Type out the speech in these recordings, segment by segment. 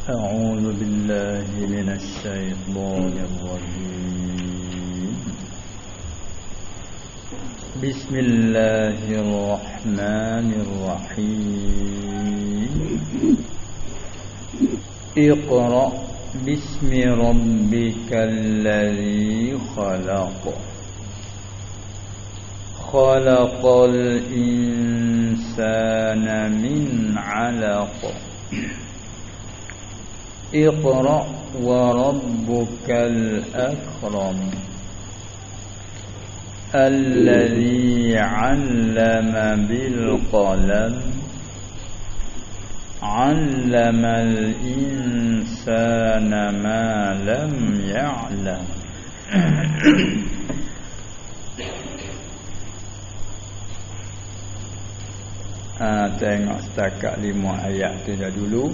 أعوذ بالله من الشيطان الرجيم بسم الله الرحمن الرحيم اقرأ باسم ربك الذي خلق خلق الإنسان من علق اقرأ وربك الأكرم الذي علم بالقلم علم الإنسان ما لم يعلم. Tengok setakat 5 ayat tu dah dulu.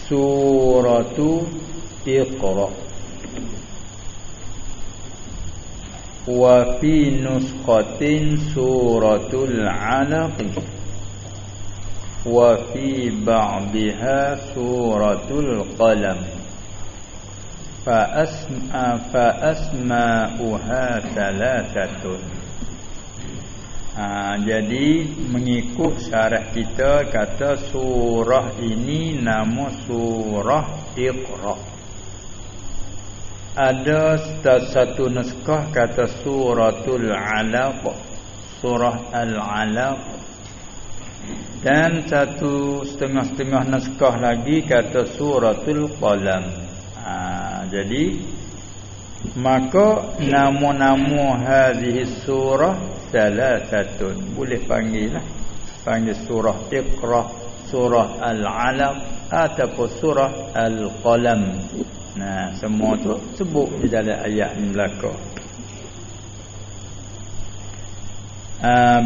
Suratu Iqra wa fi nuskhatin suratul alaq wa fi ba'dha suratul qalam fa asma'uha thalathatun. Jadi mengikut syarah kita kata surah ini nama surah Iqra. Ada satu naskah kata suratul alaq, surah al-alaq, dan satu setengah naskah lagi kata suratul qalam. Jadi maka nama-nama hadhihi surah salasatun, boleh panggil surah Iqra, surah al-alaq ataupun surah al-qalam. Nah, semua tu sebut di dalam ayat ni belaka.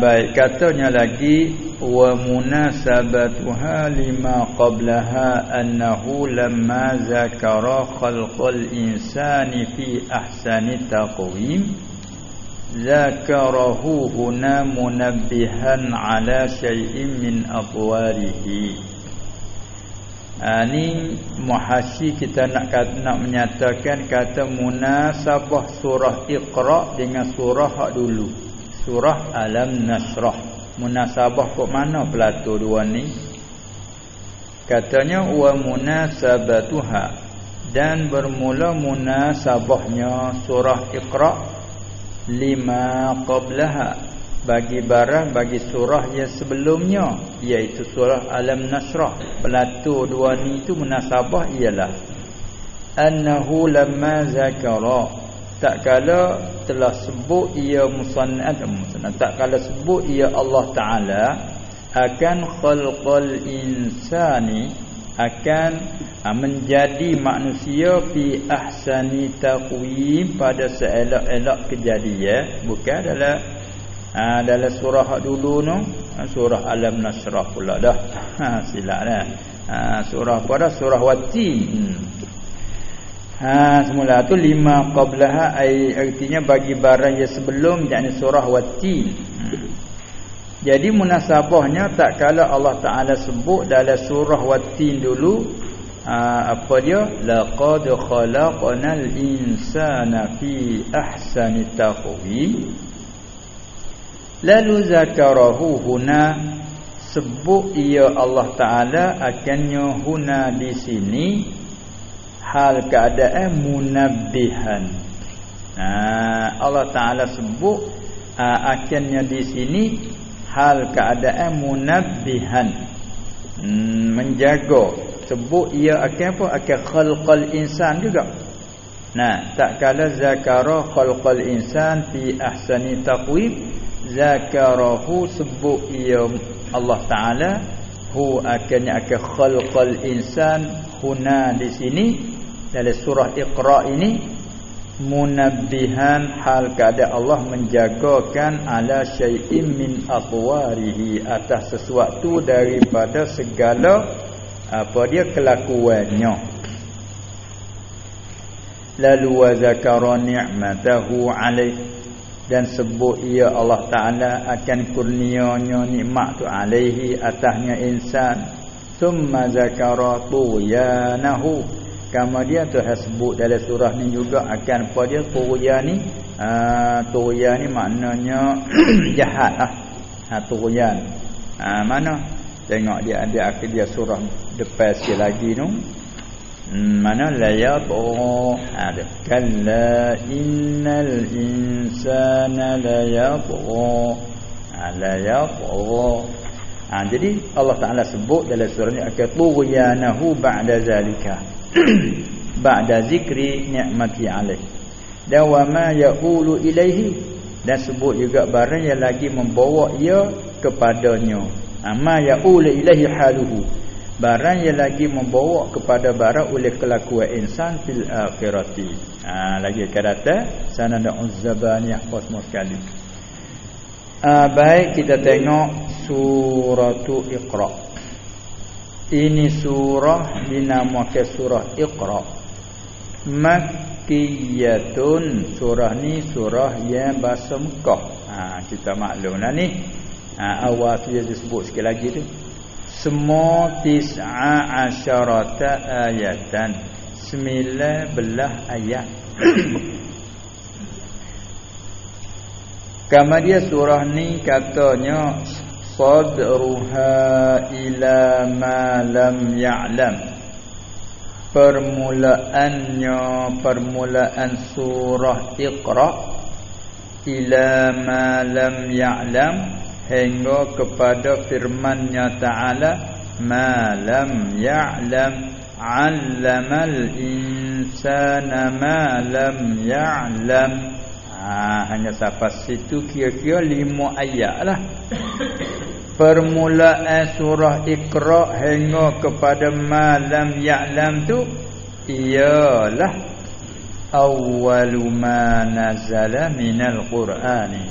Baik, katanya lagi wa munasabatuha lima qablaha annahu lamma zakara khalqal insani fi ahsani taqwim zakarahu huna munabbihan ala syai'in min atwarihi. Ni muhasyi kita nak menyatakan kata munasabah surah Iqra dengan surah hak dulu, surah Alam Nashrah. Munasabah kok mana pelatur dua ni? Katanya wa munasabatuha, dan bermula munasabahnya surah Iqra lima qablaha, bagi surah yang sebelumnya, iaitu surah Alam Nashrah. Pelatur dua ni itu munasabah ialah annahu lamma zakara, tak kala telah sebut ia tak kala sebut ia Allah Ta'ala akan khalqal insani, akan menjadi manusia fi ahsani taqwim, pada seelok-elok kejadian. Bukan dalam surah dulu no, surah Alam Nashrah pula dah. Silap dah. Surah apa dah? Surah Watin. Semula tu lima qablaha, artinya bagi barang yang sebelum, yakni surah Watin. Jadi munasabahnya tak kala Allah Ta'ala sebut dalam surah Watin dulu, apa dia? Laqad khalaqnal insana fi ahsani taqwim. Lalu zakarahu huna, sebut ia Allah Ta'ala akannya huna di sini hal keadaan munabbihan. Allah Ta'ala sebut akannya di sini hal keadaan munabbihan, menjaga. Sebut ia akan apa? Akan khalqal insan juga. Tak kala zakara khalqal insan fi ahsani taqwim, zakarahu, sebut ia Allah Ta'ala hu akannya akan khalqal insan huna di sini dalam surah Iqra ini, munabbihan, hal keadaan Allah menjagakan ala syai'in min atwarihi, atas sesuatu daripada segala apa dia kelakuannya. Lalu wa zakara ni'matahu alaih, dan sebut ia Allah Ta'ala akan kurnianya nikmat tu alaihi atasnya insan. Summa zakara tuyanahu, kemudian Tuhan sebut dalam surah ni juga akan apa dia tuyan ni. Tuyan ni maknanya jahat lah. Tuyan. Mana? Tengok dia ada akhir dia surah depan sikit lagi tu. Mana la yatgha. Ada. Kalla innal insana la yatgha. La yatgha. Jadi Allah Ta'ala sebut dalam surah ni akan tughyanahu ba'da zalika. Ba'da zikri ni'mati alaih. Dan wa ma yaqulu ilaihi, dan sebut juga barang yang lagi membawa ia kepadanya. Ma yaqulu ilaihi haluhu, barang yang lagi membawa kepada barang oleh kelakuan insan fil akhirati. Lagi kata sanada uzzabaniyah kosmos sekali. Baik, kita tengok suratu Iqra. Ini surah dinamakan surah Iqra. Makkiyatun, surah ni surah yang bahasa Mekah. Kita maklum lah ni. Awal tu dia sebut sekali lagi tu. Semua 19 ayatan, 19 ayat. Kemudian surah ni katanya sadruha ila ma lam ya'lam. Permulaan surah Iqra ila ma lam ya'lam, hingga kepada firman-Nya Ta'ala ma lam ya'lam 'allamal insana ma lam ya'lam. Hanya sampai situ kira-kira 5 ayat lah. Permulaan surah Iqra hingga kepada ma lam ya'lam tu ialah awwalu ma nazala minal Qur'ani.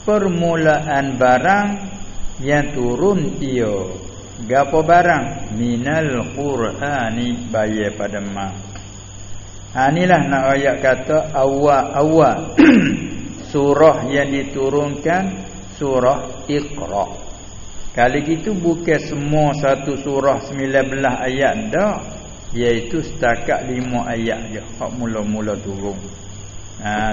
Permulaan barang yang turun ia. Gapo barang? Minal Qur'ani, bayar pada ma. Inilah nak ayat kata awal surah yang diturunkan surah Iqra. Kali gitu bukan semua satu surah 19 ayat dah, iaitu setakat 5 ayat je hak mula-mula turun.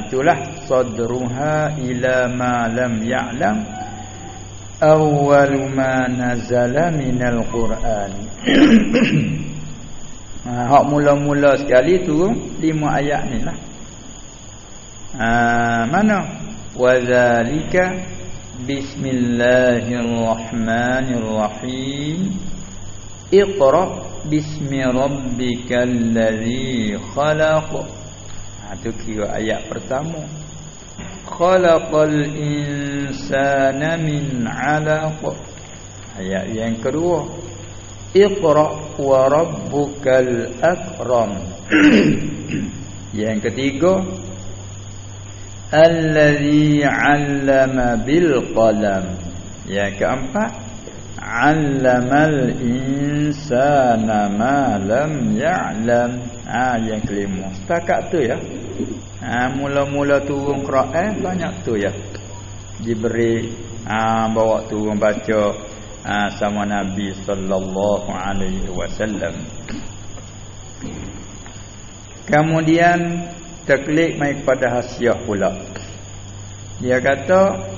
Itulah sadruha ila ma lam ya'lam awwalu ma nazala minal Qur'an. Hak mula-mula sekali tu 5 ayat ni lah. Mana? Wadzalika bismillahirrahmanirrahim. Iqra bismi rabbikal ladzi khalaq. Tu kira ayat pertama. Khalaqal insana min 'alaq. Ayat yang kedua, Iqra wa rabbukal akram. Yang ketiga, allazi 'allama bil qalam. Yang keempat, 'allamal insana ma lam ya'lam. Yang kelima. Setakat tu ya. Mula-mula turun Quran banyak tu ya. Jibril bawa turun baca sama Nabi sallallahu alaihi wasallam. Kemudian taklid mai kepada hasiah pula. Dia kata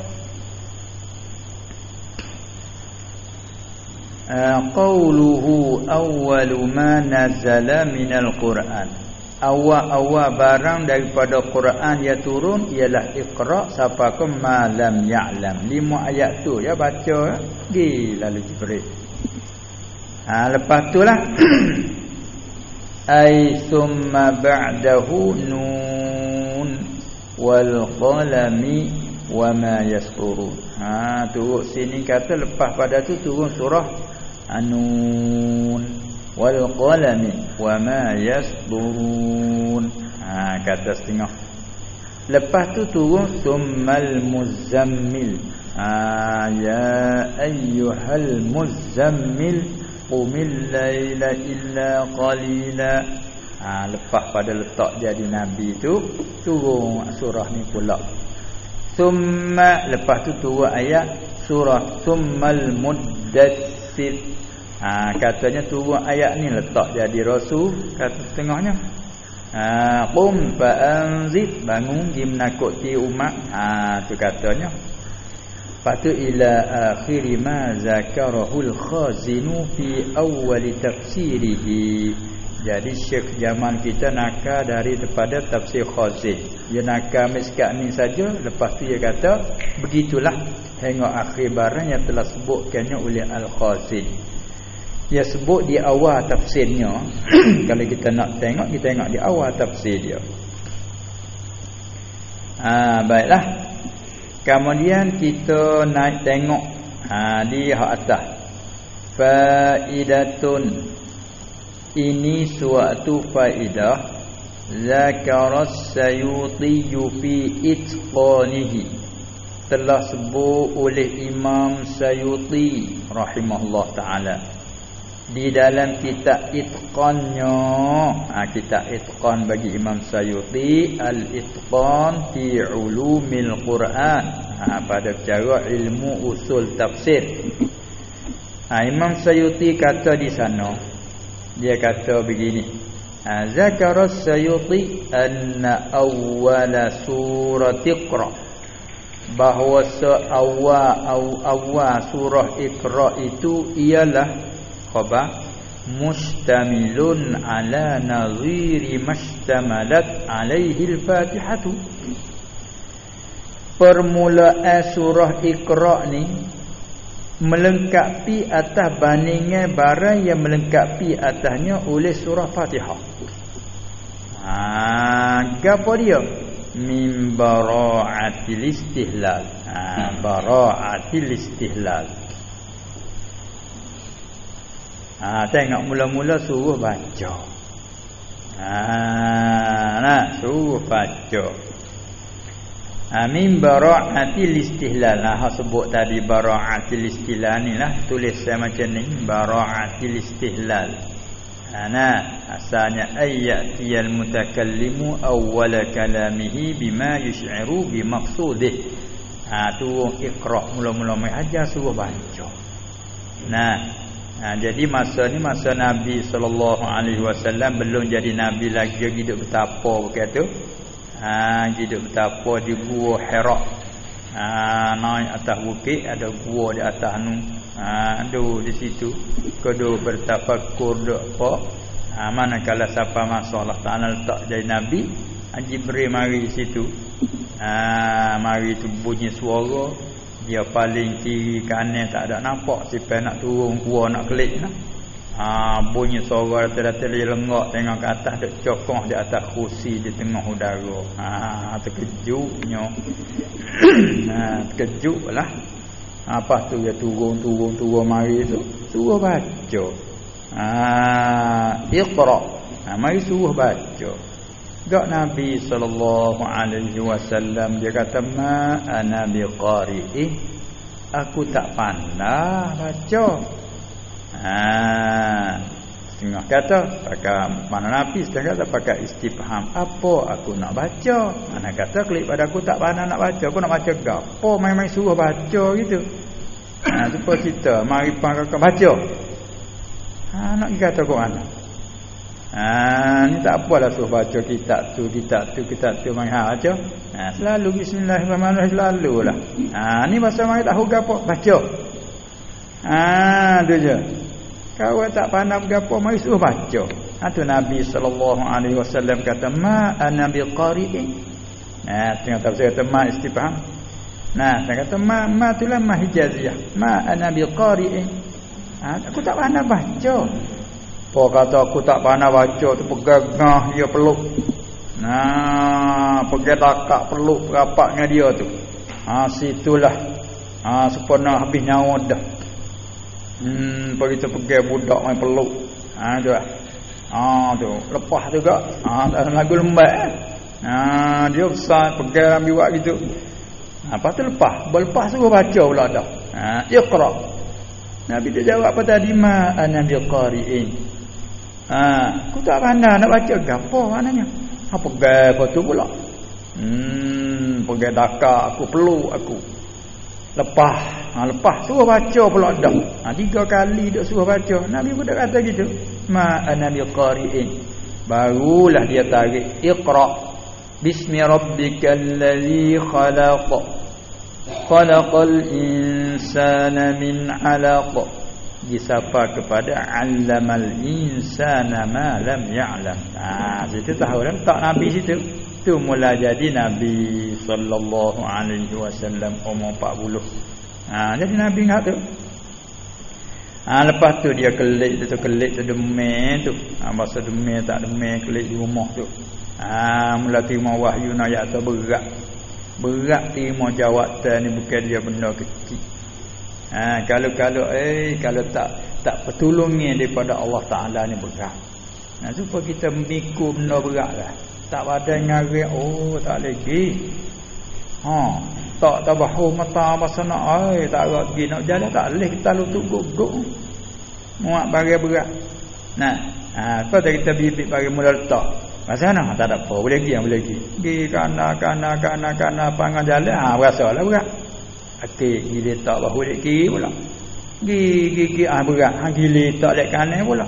qauluhu awwalu ma nazala minal Qur'an. Awal-awal barang daripada Quran yang turun ialah Iqra sampai ke ma lam ya'lam. 5 ayat tu ya baca pergi lalu Jibril. Lepas tu lah ai summa ba'dahu nun wal qalami wa ma yasturun. Turun sini kata lepas pada tu turun surah An-Nun wal qalami wa ma yasturun. Kata setengah. Lepas tu turun summal muzammil. Ya ayyuhal muzammil qumil laila illa qalila. Lepas pada letak jadi nabi tu turun surah ni pula. Summa, lepas tu turun ayat surah Summal Muddatsir. Katanya turun ayat ni letak jadi rasul, kata setengahnya. Qum fa'anzir, bangun pergi menakuti umat. Tu katanya. Lepas tu ila akhiri ma zakarahul khazinu fi awwal tafsirihi. Jadi Syekh zaman kita nakal daripada tafsir Khazin. Dia nakal miskat ni saja, lepas tu dia kata begitulah hingga akhir barang yang telah sebutkannya oleh Al-Khazin. Dia sebut di awal tafsirnya. Kalau kita nak tengok, kita tengok di awal tafsir dia. Baiklah. Kemudian kita naik tengok di hak atas. Faidatun, ini suatu faedah. Zakaras Sayuti fi itqanihi, telah sebut oleh Imam Sayuti rahimahullah taala di dalam kitab Itqannya. Kitab Itqan bagi Imam Sayuti, Al-Itqan fi Ulumil Quran, pada cara ilmu usul tafsir. Imam Sayuti kata di sana, dia kata begini, Zakara Sayuti anna awwala surat Iqra, bahawa awal surah Iqra itu ialah khabar mustamilun ala naziri mashtamalat alaihi al-Fatihatu. Permulaan surah Iqra ni melengkapi atas bandingan barang yang melengkapi atasnya oleh surah Fatihah. Gapo dia? Min bara'atil istihlal. Bara'atil istihlal. Tengok mula-mula suruh baca. Suruh baca. Min bara'atil istihlal. Sebut tadi bara'atil istihlal ni lah, tulis saya macam ni, bara'atil istihlal. Asalnya ayyatiyal mutakallimu awwala kalamihi bima yush'iru bimaqsudih. Turun Iqra, mula-mula mai ajar suruh baca. Jadi masa ni masa Nabi SAW belum jadi Nabi lagi, hidup betapa begitu. Hidup betapa di gua Hira. Naik atas bukit, ada gua di atas nu. Di situ kedua bertafakur duk apa. Manakala siapa masa Allah Taala letak jadi Nabi, Jibril mari situ. Mari tu bunyi suara, dia paling kiri kanan tak ada nampak, siapa nak turun gua nak kelik nah. Bunyi suara rata-rata dia lenggak tengok ke atas, duk cokong di atas kursi di tengah udara. Terkejutnya. Terkejutlah. Apa tu dia turun mari tu suruh baca. Iqra. Mari suruh baca. Gak Nabi SAW dia kata, ma ana biqari'ih, aku tak pandai baca. Setengah kata pakai mana Nabi, setengah kata pakai istifham, apa aku nak baca. Mana kata klik pada aku tak pandai nak baca, aku nak baca gapo, main-main suruh baca gitu. Supaya kita mari pangkak baca. Nak kata Quran. Ni tak apalah suruh baca kitab tu main baca. Selalu bismillahirrahmanirrahim selalulah. Ni masa mari tahu gapo baca. Tu je. Kau tak pandai gapo mari suruh baca. Tu Nabi SAW kata, ma ana biqari'in. Tengah tafsir kata ma istifham. Saya kata ma itulah ma hijaziyah. Ma ana biqari'in. Aku tak pandai baca. Apa kata aku tak pandai baca tu, pegangah dia peluk. Pergi takak peluk rapatnya dia tu. Situlah. Sempurna habis nyawa dah. Pergi tu pergi budak main peluk. Tu lah. Tu lepas juga. Dalam lagu lembat. Dia besar pergi ambil buat gitu. Lepas tu lepas suruh baca pula dah. Iqra. Nabi dia jawab apa tadi, ma ana biqari'in. Aku tak pandai nak baca gapo maknanya. Apa gapo tu pula? Pergi Dakar aku perlu aku. Lepas suruh baca pula dah. 3 kali dak suruh baca. Nabi pun dak kata gitu. Ma ana biqari'in. Barulah dia tarik Iqra. Bismi rabbikal ladzi khalaq. Khalaqal insana min 'alaq. Disapa kepada 'allamal insana ma lam ya'lam. Situ tahu dah tak Nabi situ. Tu mula jadi Nabi sallallahu alaihi wasallam umur 40. Jadi Nabi ngak tu. Lepas tu dia kelik tu demam tu. Masa demam tak demam kelik di rumah tu. Mula terima wahyu ayat tu berat terima jawatan ni bukan dia benda kecil. Kalau tak pertolongan daripada Allah Taala ni berat. Supaya kita mikul benda beratlah. Tak ada ngari tak lagi. Tak tabahu mata basana tak lagi nak jalan tak leh kita lutut guguk. Muak bagi berat. Apa dah kita bibit bagi mula letak. Masa mana tak ada apa boleh lagi. Gi kana pangan jalan berasalah berat. Atik gila tak bahu dek kiri pula. Gi berat. Gila tak dek kanan pula.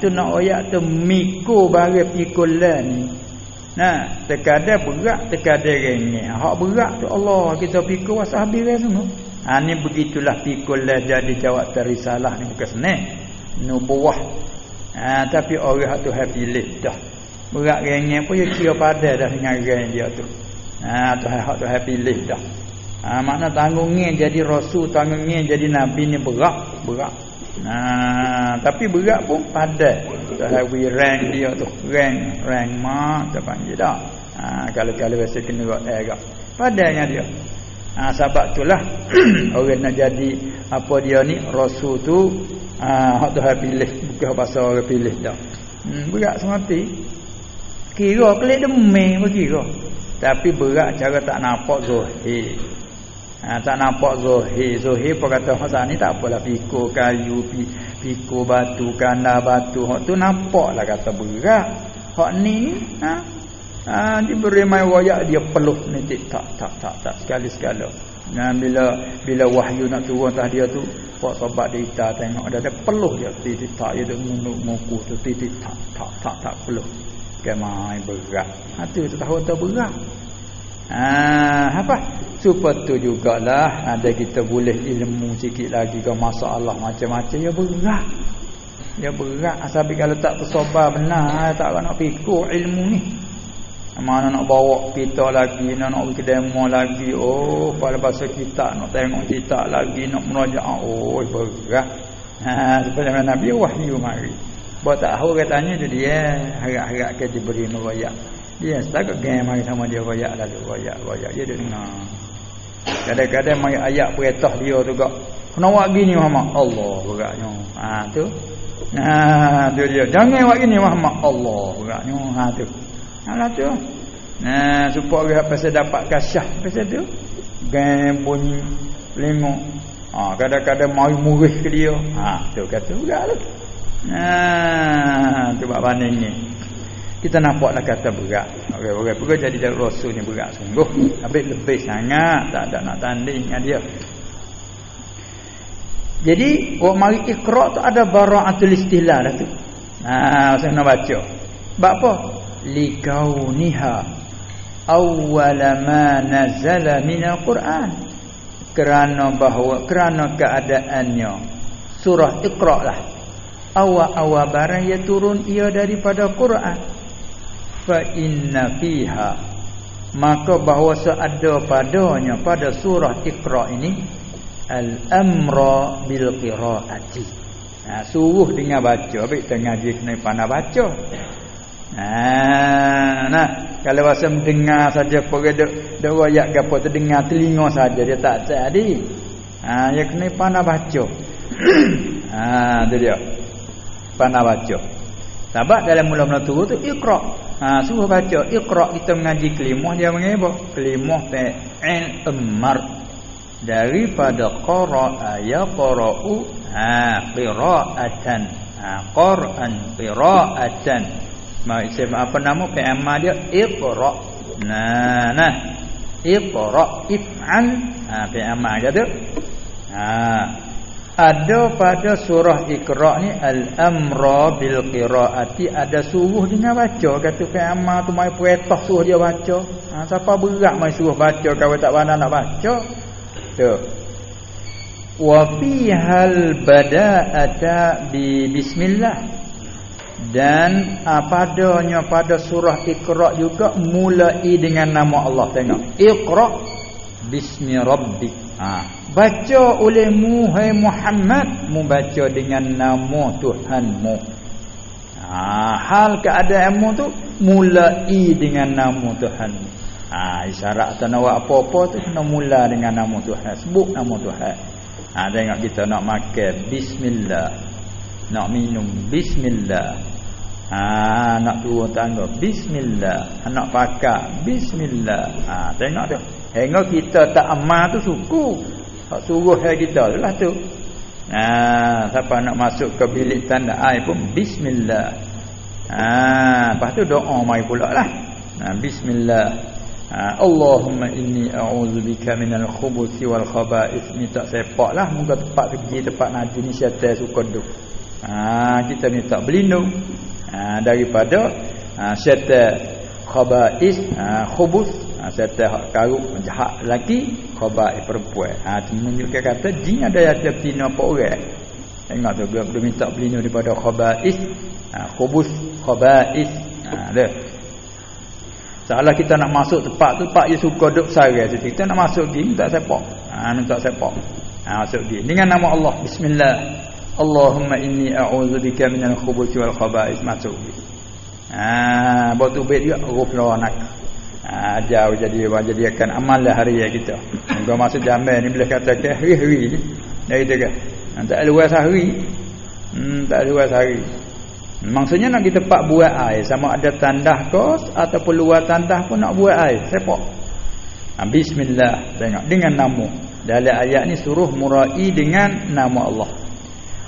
Tu nak ayat tu mikul bagi pikulan ni. Terkadang berat, terkadang ringan. Hak berat tu Allah kita pikul wasabi kan semua. Ni begitulah pikulah jadi jawab risalah ni bukan senang. Nubuwah. Tapi orang tu pilih dah. Berat ringan pun dia kira padan dah dengan ringan dia tu. Tu pilih dah. Makna tanggungnya jadi rasul, tanggungnya jadi nabi ni berat. Tapi berat pun padan. Tahawi rank dia tu, rank mak tak panggil dah. Kalau biasa kena agak padanya dia. Sebab itulah orang nak jadi apa dia ni rasul tu hak Tuhan pilih, bukan pasal orang pilih dah. Berat semati. Kira kelik demam berkira. Tapi berat cara tak nampak zahir. Tak nampak Zohir pun kata masa ni tak apalah pikul kayu, pikul batu, kanda batu. Hak tu nampaklah kata berat. Hak ni diberi mai wayak dia peluh ni tak sekali-sekala. Bila wahyu nak turun atas dia tu, pak sahabat dia tengok ada peluh dia tak dia menuk muku tu tak peluh. Kemai berat. Tu tahu tu berat. Apa supaya tu jugalah ada kita boleh ilmu sikit lagi ke masalah macam-macam ya berat asabi kalau tak tersobar benar tak nak fikir ilmu ni mana nak bawa kita lagi nak pergi demo lagi pada bahasa kita nak tengok kita lagi nak merajaah berat sebenarnya Nabi wahyu mari buat tak tahu katanya tu dia harap-harap ke diberi nurayat. Dia setakat game mari sama dia royak lalu royak dia dengar. Kadang-kadang mai ayat perintah dia tu gak. Kena buat gini Muhammad. Allah beratnya. Tu. Tu dia. Jangan buat gini Muhammad. Allah beratnya. Tu. Tu. Supaya orang pasal dapat kasyah pasal tu. Game bunyi lengok. Kadang-kadang mai murih ke dia. Tu kata berat tu. Tu buat banding ni. Kita nampaklah kata berat. Orang pergi jadi rasul ni berat sungguh. Habis lebih sangat. Tak ada nak tanding dengan dia. Jadi, orang mari Iqra' tu ada bara'atul istilah dah tu. Saya nak baca. Sebab apa? Likauniha awwala ma nazala minal Quran. Kerana keadaannya. Surah Iqra' lah. Awal-awal barang ia turun ia daripada Quran. Fa inna fiha maka bahawa ada padanya pada surah Iqra ini al-amra bil qiraati. Suruh dengar baca, baik tengah dia kena pandai baca. Kalau rasa mendengar saja pergi dak royak gapo terdengar telinga saja dia tak jadi. Dia kena pandai baca. Tu dia. Pandai baca. Sebab dalam mula-mula turun tu Iqra. Suruh baca Iqra kita mengaji kelimah dia mengapa? Kelimah fa'il amr. Daripada qara'a yaqra'u qira'atan. Quran qira'atan. Apa nama fi'il dia? Iqra. Nah. Iqra if'al. Fi'il kata. Ada pada surah Iqra ni al-amra bil qiraati, ada suruh dengan baca. Kata fi'il tu mai perintah suruh dia baca. Siapa berat mai suruh baca kalau tak pandai nak baca. Tu. Wa fihal bada'ata bi bismillah. Dan padanya pada surah Iqra juga mulai dengan nama Allah. Tengok, Iqra bismi rabbik. Baca olehmu hai Muhammad, mu baca dengan nama Tuhanmu. Hal keadaanmu tu mulai dengan nama Tuhanmu. Isyarat tak nak buat apa-apa tu kena mula dengan nama Tuhan. Sebut nama Tuhan. Tengok kita nak makan, bismillah. Nak minum, bismillah. Nak turun tangga, bismillah. Nak pakar, bismillah. Tengok tu. Tengok kita tak amal tu suku. Hak suruh kita tu lah tu. Siapa nak masuk ke bilik tanda air pun bismillah. Lepas tu doa mai pula lah. Bismillah. Allahumma inni a'udzubika minal khubuthi wal khaba'ith. Minta sepak lah. Moga tempat pergi tempat najis ni syaitan suka duk. Kita minta berlindung daripada syaitan khaba'ith, khubus, syaitan hak karuk jahat lelaki, khaba'ith perempuan. Itu menunjukkan kata jin ada yang betina apa orang. Tengok tu dia minta berlindung daripada khaba'ith, khubus, khaba'ith. Dah. Salah kita nak masuk tempat tu, pak dia suka duk sarai situ. Kita nak masuk pergi minta sepak. Minta sepak. Masuk pergi dengan nama Allah, bismillah. Allahumma inni a'udzubika minal khubuthi wal khaba'ith. Masuk pergi. Batu baik juga ghufranak. Jauh jadi akan amal lah hari kita. Moga masuk Jamil ni boleh katakan hari-hari ni. Dah kita kan. Tak luas hari. Tak luas hari. Maksudnya nak kita pak buat air, sama ada tandah kos ataupun luar tandah pun nak buat air, sepak. Bismillah, tengok dengan nama. Dalam ayat ni suruh murai dengan nama Allah.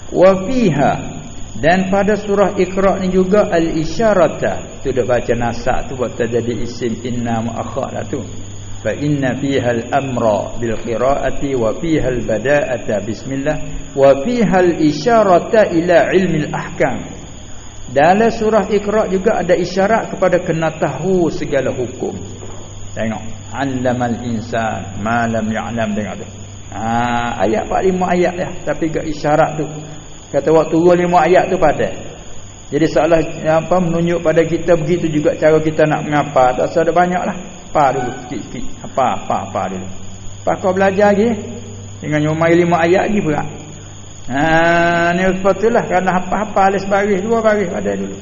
Wa fiha, dan pada surah Iqra ni juga al-isyarata. Tu dah baca nasak tu buat jadi isim inna muakhar lah tu. Fa inna fiha al-amra bil qiraati wa fiha al-bada'ata bismillah wa fiha al-isyarata ila ilmi al-ahkam. Dalam surah Iqra juga ada isyarat kepada kena tahu segala hukum. Tengok, 'allamal insan ma lam ya'lam. Tengok tu. Ayat 45 ayat dah, tapi ke isyarat tu. Kata waktu turun 5 ayat tu pada. Jadi seolah menunjuk pada kita begitu juga cara kita nak mengapa. Tak usah ada banyaklah. Apa dulu sikit-sikit. Apa dulu. Pas kau belajar lagi dengan nyomai 5 ayat lagi pula. Ni sepatutlah kerana apa-apa alis baris, 2 baris pada dulu.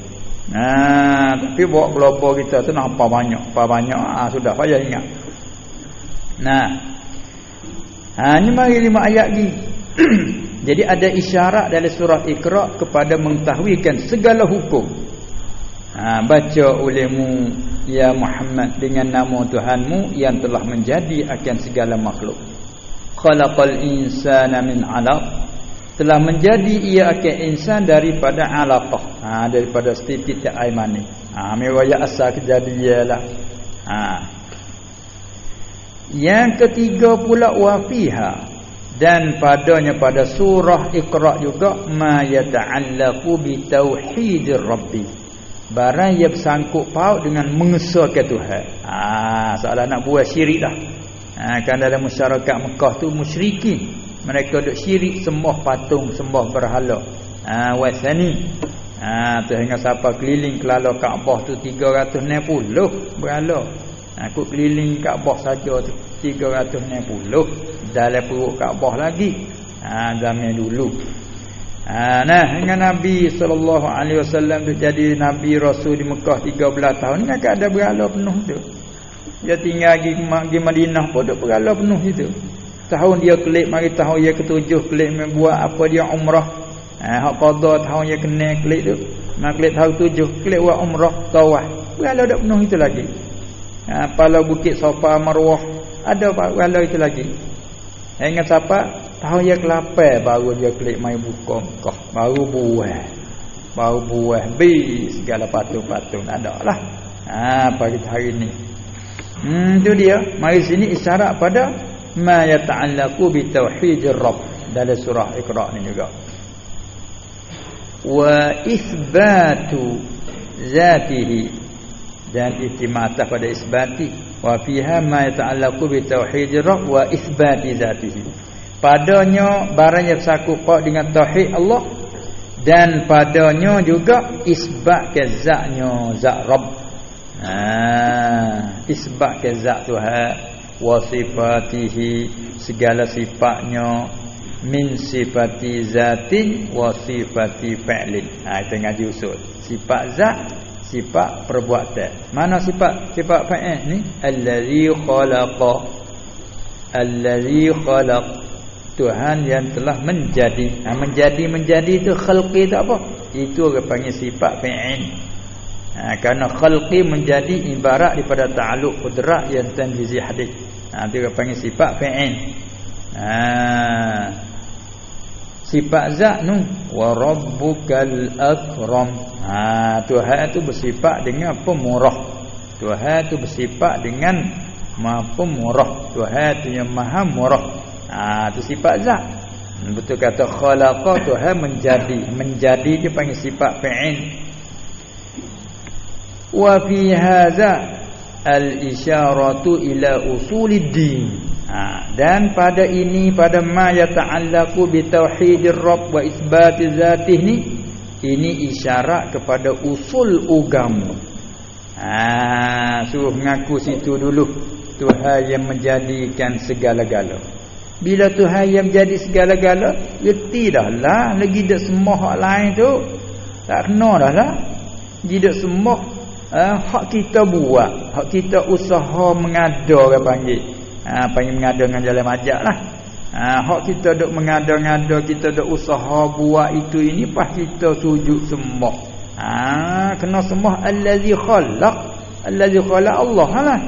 Tapi bawa global kita tu nak apa banyak sudah payah ingat. Ni mari 5 ayat lagi. Jadi ada isyarat dalam surah Iqra kepada mengetahuikan segala hukum. Baca olehmu ya Muhammad dengan nama Tuhanmu yang telah menjadi akan segala makhluk. Khalaqal insana min 'alaq. Telah menjadi ia akan insan daripada alaqah, daripada setitik air mani. Mewaya asal kejadian lah. Yang ketiga pula wafiha, dan padanya pada surah Iqra juga ma yata'allaqu bi tauhidir rabbi, barang yang bersangkut paut dengan mengesahkan Tuhan. Soalan nak buat syirik dah. Kan dalam masyarakat Mekah tu musyrikin. Mereka duk syirik, sembah patung, sembah berhala. Wasani. Tu hingga siapa keliling kelala Kaabah tu 360 berhala. Aku keliling Kaabah saja tu 360 dalam perut Kaabah lagi. Zaman dulu. Hingga Nabi SAW tu jadi Nabi Rasul di Mekah 13 tahun ni kan ada berhala penuh tu. Dia tinggal pergi Madinah pun duk berhala penuh situ. Tahun dia kelip, mari tahun dia ke-7 kelip buat apa dia umrah. Hak qada tahun dia kena kelip tu. Nak kelip tahun 7 kelip buat umrah tawaf. Berhala dak penuh itu lagi. Pala Bukit Safa Marwah ada berhala itu lagi. Ingat siapa? Tahun dia ke-8 baru dia kelip mai buka Mekah. Baru buat. Baru buah bi segala patung-patung tak ada lah. Pagi hari ni. Itu dia. Mari sini isyarat pada ma yata'allaqu bi tauhidir rabb dalam surah Iqra ni juga. Wa itsbatu zatihi dan istimata pada isbati wa fiha ma yata'allaqu bi tauhidir rabb wa itsbati zatihi. Padanya barang yang bersangkut dengan tauhid Allah dan padanya juga isbat ke zatnya zat Rabb. Isbat ke zat Tuhan wa sifatihi segala sifatnya min sifati zatin wa sifati fa'lin. Kita ngaji usul sifat zat, sifat perbuatan. Mana sifat fa'il ni? Allazi khalaq, Tuhan yang telah menjadi. Menjadi itu khalqi itu apa? Itu orang panggil sifat fa'il. Kerana khalqi menjadi ibarat daripada ta'alluq qudrat yang tanfizi hadis. Itu orang panggil sifat fa'il. Sifat zat nu wa rabbukal akram. Tuhan itu bersifat dengan pemurah. Tuhan itu bersifat dengan maha pemurah. Tuhan itu yang maha murah. Itu sifat zat. Betul kata khalaqa, Tuhan menjadi. Menjadi dia panggil sifat fa'il. Wa fi hadza al-isyaratu ila usuliddin. Dan pada ini, pada ma yata'allaqu bi tauhidir rabb wa isbati zatih ni, ini isyarat kepada usul agama. Suruh mengaku situ dulu Tuhan yang menjadikan segala-gala. Bila Tuhan yang menjadi segala-gala, reti dah lah lagi dak sembah hak lain tu. Tak kena dah lah. Tidak sembah hak kita buat, hak kita usaha mengada orang panggil. Panggil mengada dengan jalan majak lah. Hak kita duk mengada-ngada, kita duk usaha buat itu ini, pas kita sujud sembah. Kena sembah allazi khalaq. Allazi khalaq Allah lah.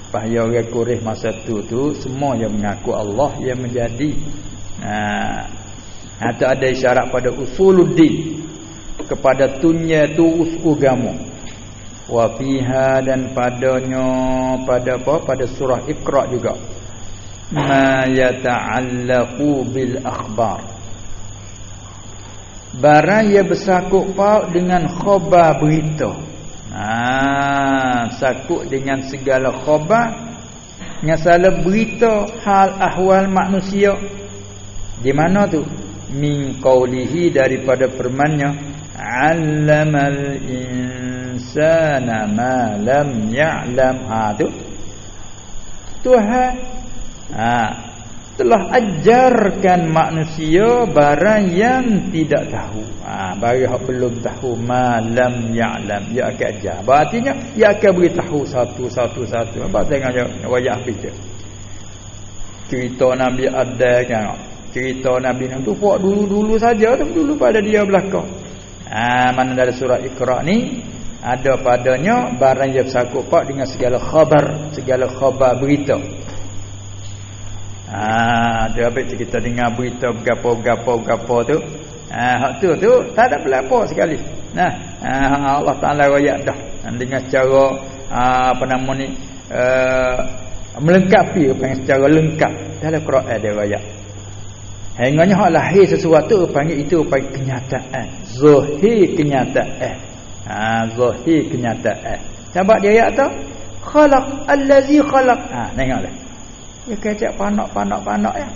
Pas ya orang Quraisy masa tu semua yang mengaku Allah yang menjadi. Itu ada isyarat pada usuluddin, kepada tunya tu agama. Wa fiha dan padanya, pada apa? Pada surah Iqra juga. Ma yata'allaqu bil akhbar. Barang yang bersangkut paut dengan khabar berita. Sakut dengan segala khabar, dengan segala berita hal ahwal manusia. Di mana tu? Min qaulihi, daripada firman-Nya, 'allamal insana ma lam ya'lam. Tu Tuhan telah ajarkan manusia barang yang tidak tahu. Barang yang belum tahu, ma lam ya'lam, dia akan ajar. Berartinya dia akan beritahu satu-satu. Apa tengok wayah kita. Cerita Nabi Adam kan. Cerita Nabi tu buat dulu saja tu, dulu pada dia belakang. Mana dalam surah Iqra ni ada padanya barang yang bersangkut dengan segala khabar berita. Dia habis kita dengar berita berapa tu. Hak tu tak ada berapa sekali. Allah Taala royak dah dengan cara apa nama ni, melengkapi secara lengkap dalam Quran dia royak. Hinganya hak lahir sesuatu panggil itu panggil kenyataan, zahir kenyataan. Zahir kenyataan. Sebab dia ayat tu khalaq allazi khalaq. Tengoklah. Dia kecak panak ya.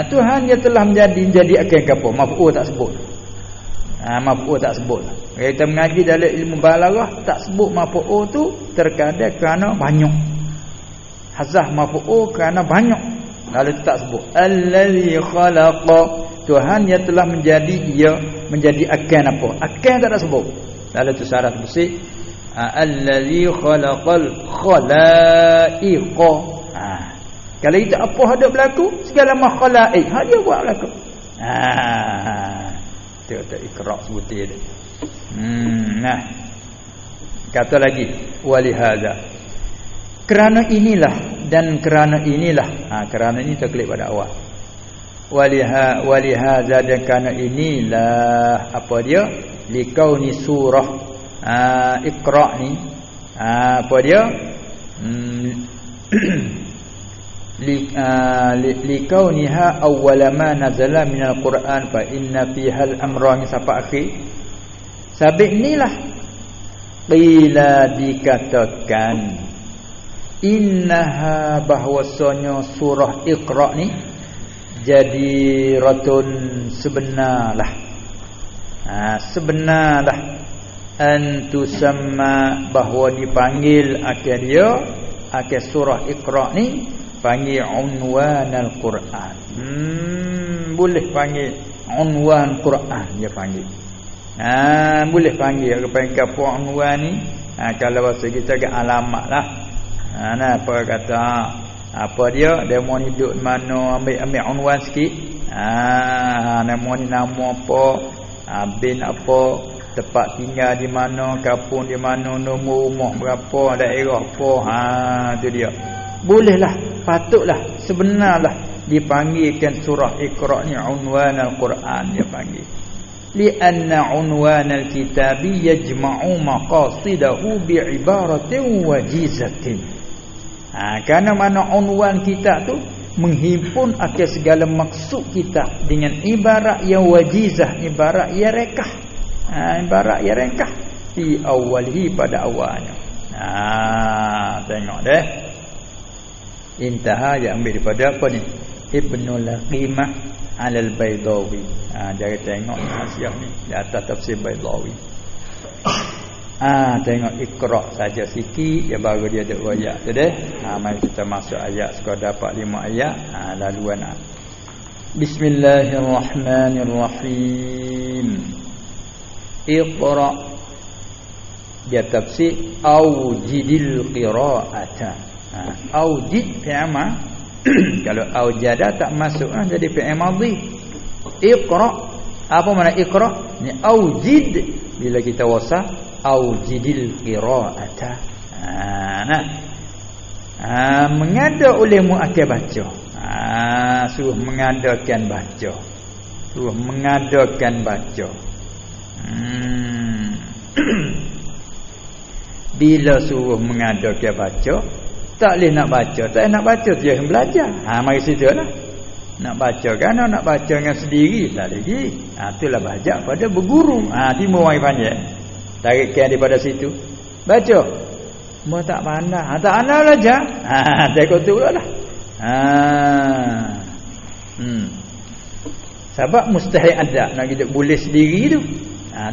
Tuhan dia telah menjadi akan apa? Maf'ul tak sebut. Maf'ul tak sebut. Kita mengaji dalam ilmu balaghah tak sebut maf'ul tu terkadang kerana banyak. Hazah maf'ul kerana banyak. Lalu tak sebut allazi khalaqa, Tuhan yang telah menjadi akan apa? Akan tak ada sebut. Lalu tu syarat bersih allazi khalaqal khalaiqa. Kalau itu apa ada berlaku, segala makhluk dia buat berlaku. Tu Iqra sebutir dia. Kata lagi walihada, kerana inilah dan kerana inilah. Kerana ini terklik pada awal. Walihadza dan kana inilah apa dia likauni surah Iqra ni apa dia likauniha awwala ma nazala minal Quran fa inna fiha al-amra sampai akhir. Sabit inilah qila dikatakan innaha bahwasanya surah Iqra ni jadi ratun sebenarlah sebenarlah antusamma bahawa dipanggil akan dia akan surah Iqra ni panggil unwan al-Quran. Boleh panggil unwan Quran dia panggil. Boleh panggil apa unwan ni. Kalau bahasa kita agak alamat lah. Apa kata apa dia mau hidup mana ambil unwan sikit. Nama ni nama apa, bin apa, tempat tinggal di mana, kampung di mana, nombor rumah berapa, daerah apa. Tu dia. Bolehlah, patutlah, sebenarlah dipanggilkan surah Iqra ni unwan al-Quran dia panggil. Lianna unwan al-kitabi yajma'u maqasidahu bi'ibaratin wajizatin. Kerana mana unwan kitab tu menghimpun akan segala maksud kitab dengan ibarat yang wajizah, ibarat yang rekah. Ibarat yang rekah di awalhi pada awalnya. Tengok deh. Intaha yang ambil daripada apa ni? Ibnul Qimah al-Baydawi. Jangan tengok hasiah ni di atas tafsir Baydawi. Tengok Iqra saja sikit dia baru dia ada ayat tu deh. Mari kita masuk ayat sekadar dapat 5 ayat. Laluan Bismillahirrahmanirrahim. Iqra dia tafsir aujidil qira'ata. Aujid fi'ama kalau aujada tak masuk jadi fi'il madhi. Iqra apa makna Iqra ni aujid bila kita wasaf aujidil qira'ata. Mengada olehmu akan baca. Suruh mengadakan baca. Suruh mengadakan baca. Bila suruh mengadakan baca, tak boleh nak baca. Tak nak baca dia yang belajar. Mari situlah. Nak baca kan nak baca dengan sendiri tak lagi. Itulah belajar pada berguru. Timur mari panjang. Tarikkan daripada situ. Baca. Mau tak pandai. Tak pandai belajar. Tengok tu pula lah. Sebab mustahil ada nak kita boleh sendiri tu.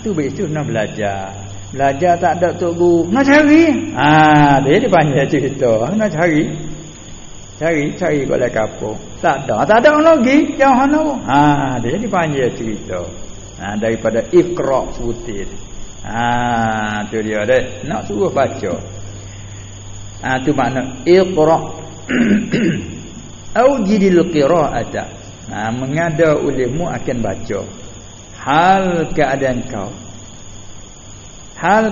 Tu begitu nak belajar. Belajar tak ada tok guru, nak cari. Dia panggil cerita, nak cari. Cari kat kampung. Tak ada lagi, jauh mana. Dia dipanggil cerita. Daripada Iqra sebutin. Tu dia deh, nak suruh baca. Tu makna Iqra. Aujidil qira'ata. Mengada olehmu akan baca. Hal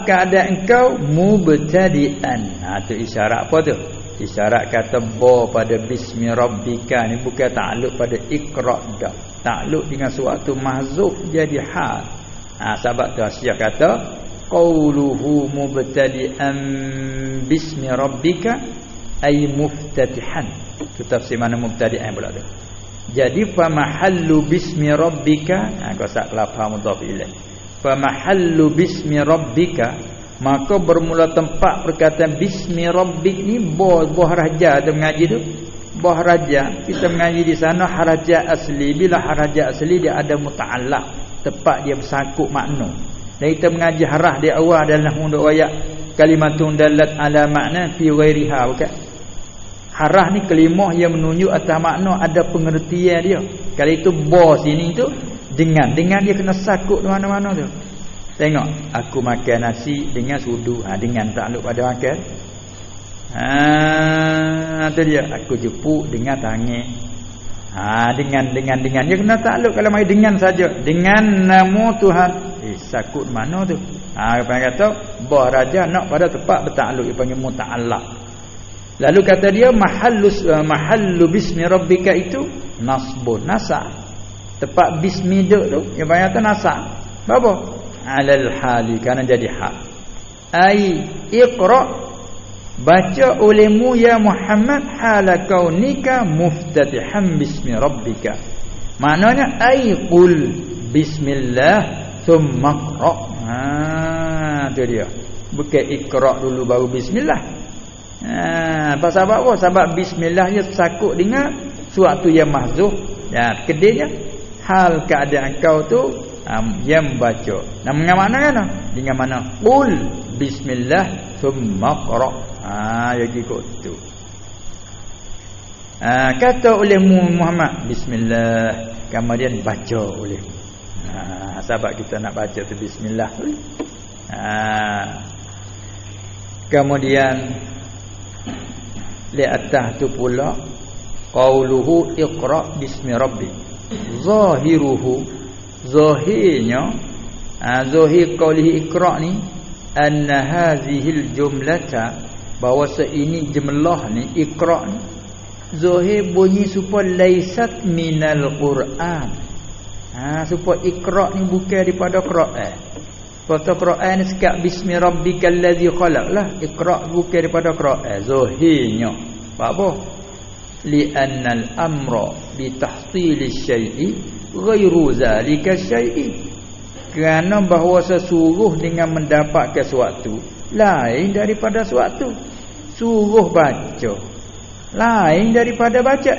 keadaan kau mubtadi'an. Tu isyarat apa tu? Isyarat kata ba pada bismi rabbika ni bukan takluk pada Iqra dah. Takluk dengan suatu mahzuf jadi hal. Sebab tu Asyik kata qauluhu mubtadi'an bismi rabbika ay muftatihan. Tu tafsir mana mubtadi'an pula tu. Jadi fa mahallu bismi rabbika, kau sak lafaz mudhaf ilaih. Fa mahallu bismi rabbika, maka bermula tempat perkataan bismi rabbik ni boh raja tu mengaji tu. Boh raja kita mengaji di sana haraja asli. Bila haraja asli dia ada muta'allaq, tempat dia bersangkut makna. Dan kita mengaji harah di awal dalam untuk ayat kalimatun dalat ala makna fi ghairiha, bukan? Harah ni kalimah yang menunjuk atas makna ada pengertian dia. Kalau itu ba sini tu dengan dia kena sakut di mana-mana tu. Tengok, aku makan nasi dengan sudu. Dengan takluk pada makan. Tu dia, aku jepuk dengan tangan. Dengan dia kena takluk. Kalau mai dengan saja, dengan nama Tuhan. Sakut mana tu? Apa yang kata ba raja nak pada tempat bertakluk, dia panggil muta'allaq. Lalu kata dia mahallu bismi rabbika itu nasbun nasab. Tempat bismi duk tu yang banyak tu nasab. Apa? Alal hali, kerana jadi hal. Ai iqra, baca olehmu ya Muhammad hala kaunika muftatihan bismi rabbika. Maknanya ai qul bismillah thumma qra. Tu dia. Bukan iqra dulu baru bismillah. Pasal apa? Sebab bismillah dia sakut dengan suatu yang mahzuf. Ya, kedainya hal keadaan kau tu yang baca. Nah, dengan mana kan? Dengan mana? Qul bismillah thumma qra. Ya gitu tu. Kata oleh Muhammad bismillah, kemudian baca oleh. Sebab kita nak baca tu bismillah. Kemudian li atas tu pula qauluhu iqra bismi rabbi. Zahiruhu, zahirnya zahir qaulihi iqra ni anna hadhil jumlata, bahawa ini jumlah ni iqra ni zahir bunyi supaya laisat minal Quran. Supaya iqra ni bukan daripada Quran. Kata Quran ni sekat bismi rabbikal ladzi khalaq lah. Iqra bukan daripada Quran zahirnya. Apa? Li'anna al-amra bi tahsil syai'i ghairu zalika syai'i. Kerana bahawa sesuruh dengan mendapatkan sesuatu lain daripada sesuatu. Suruh baca lain daripada baca.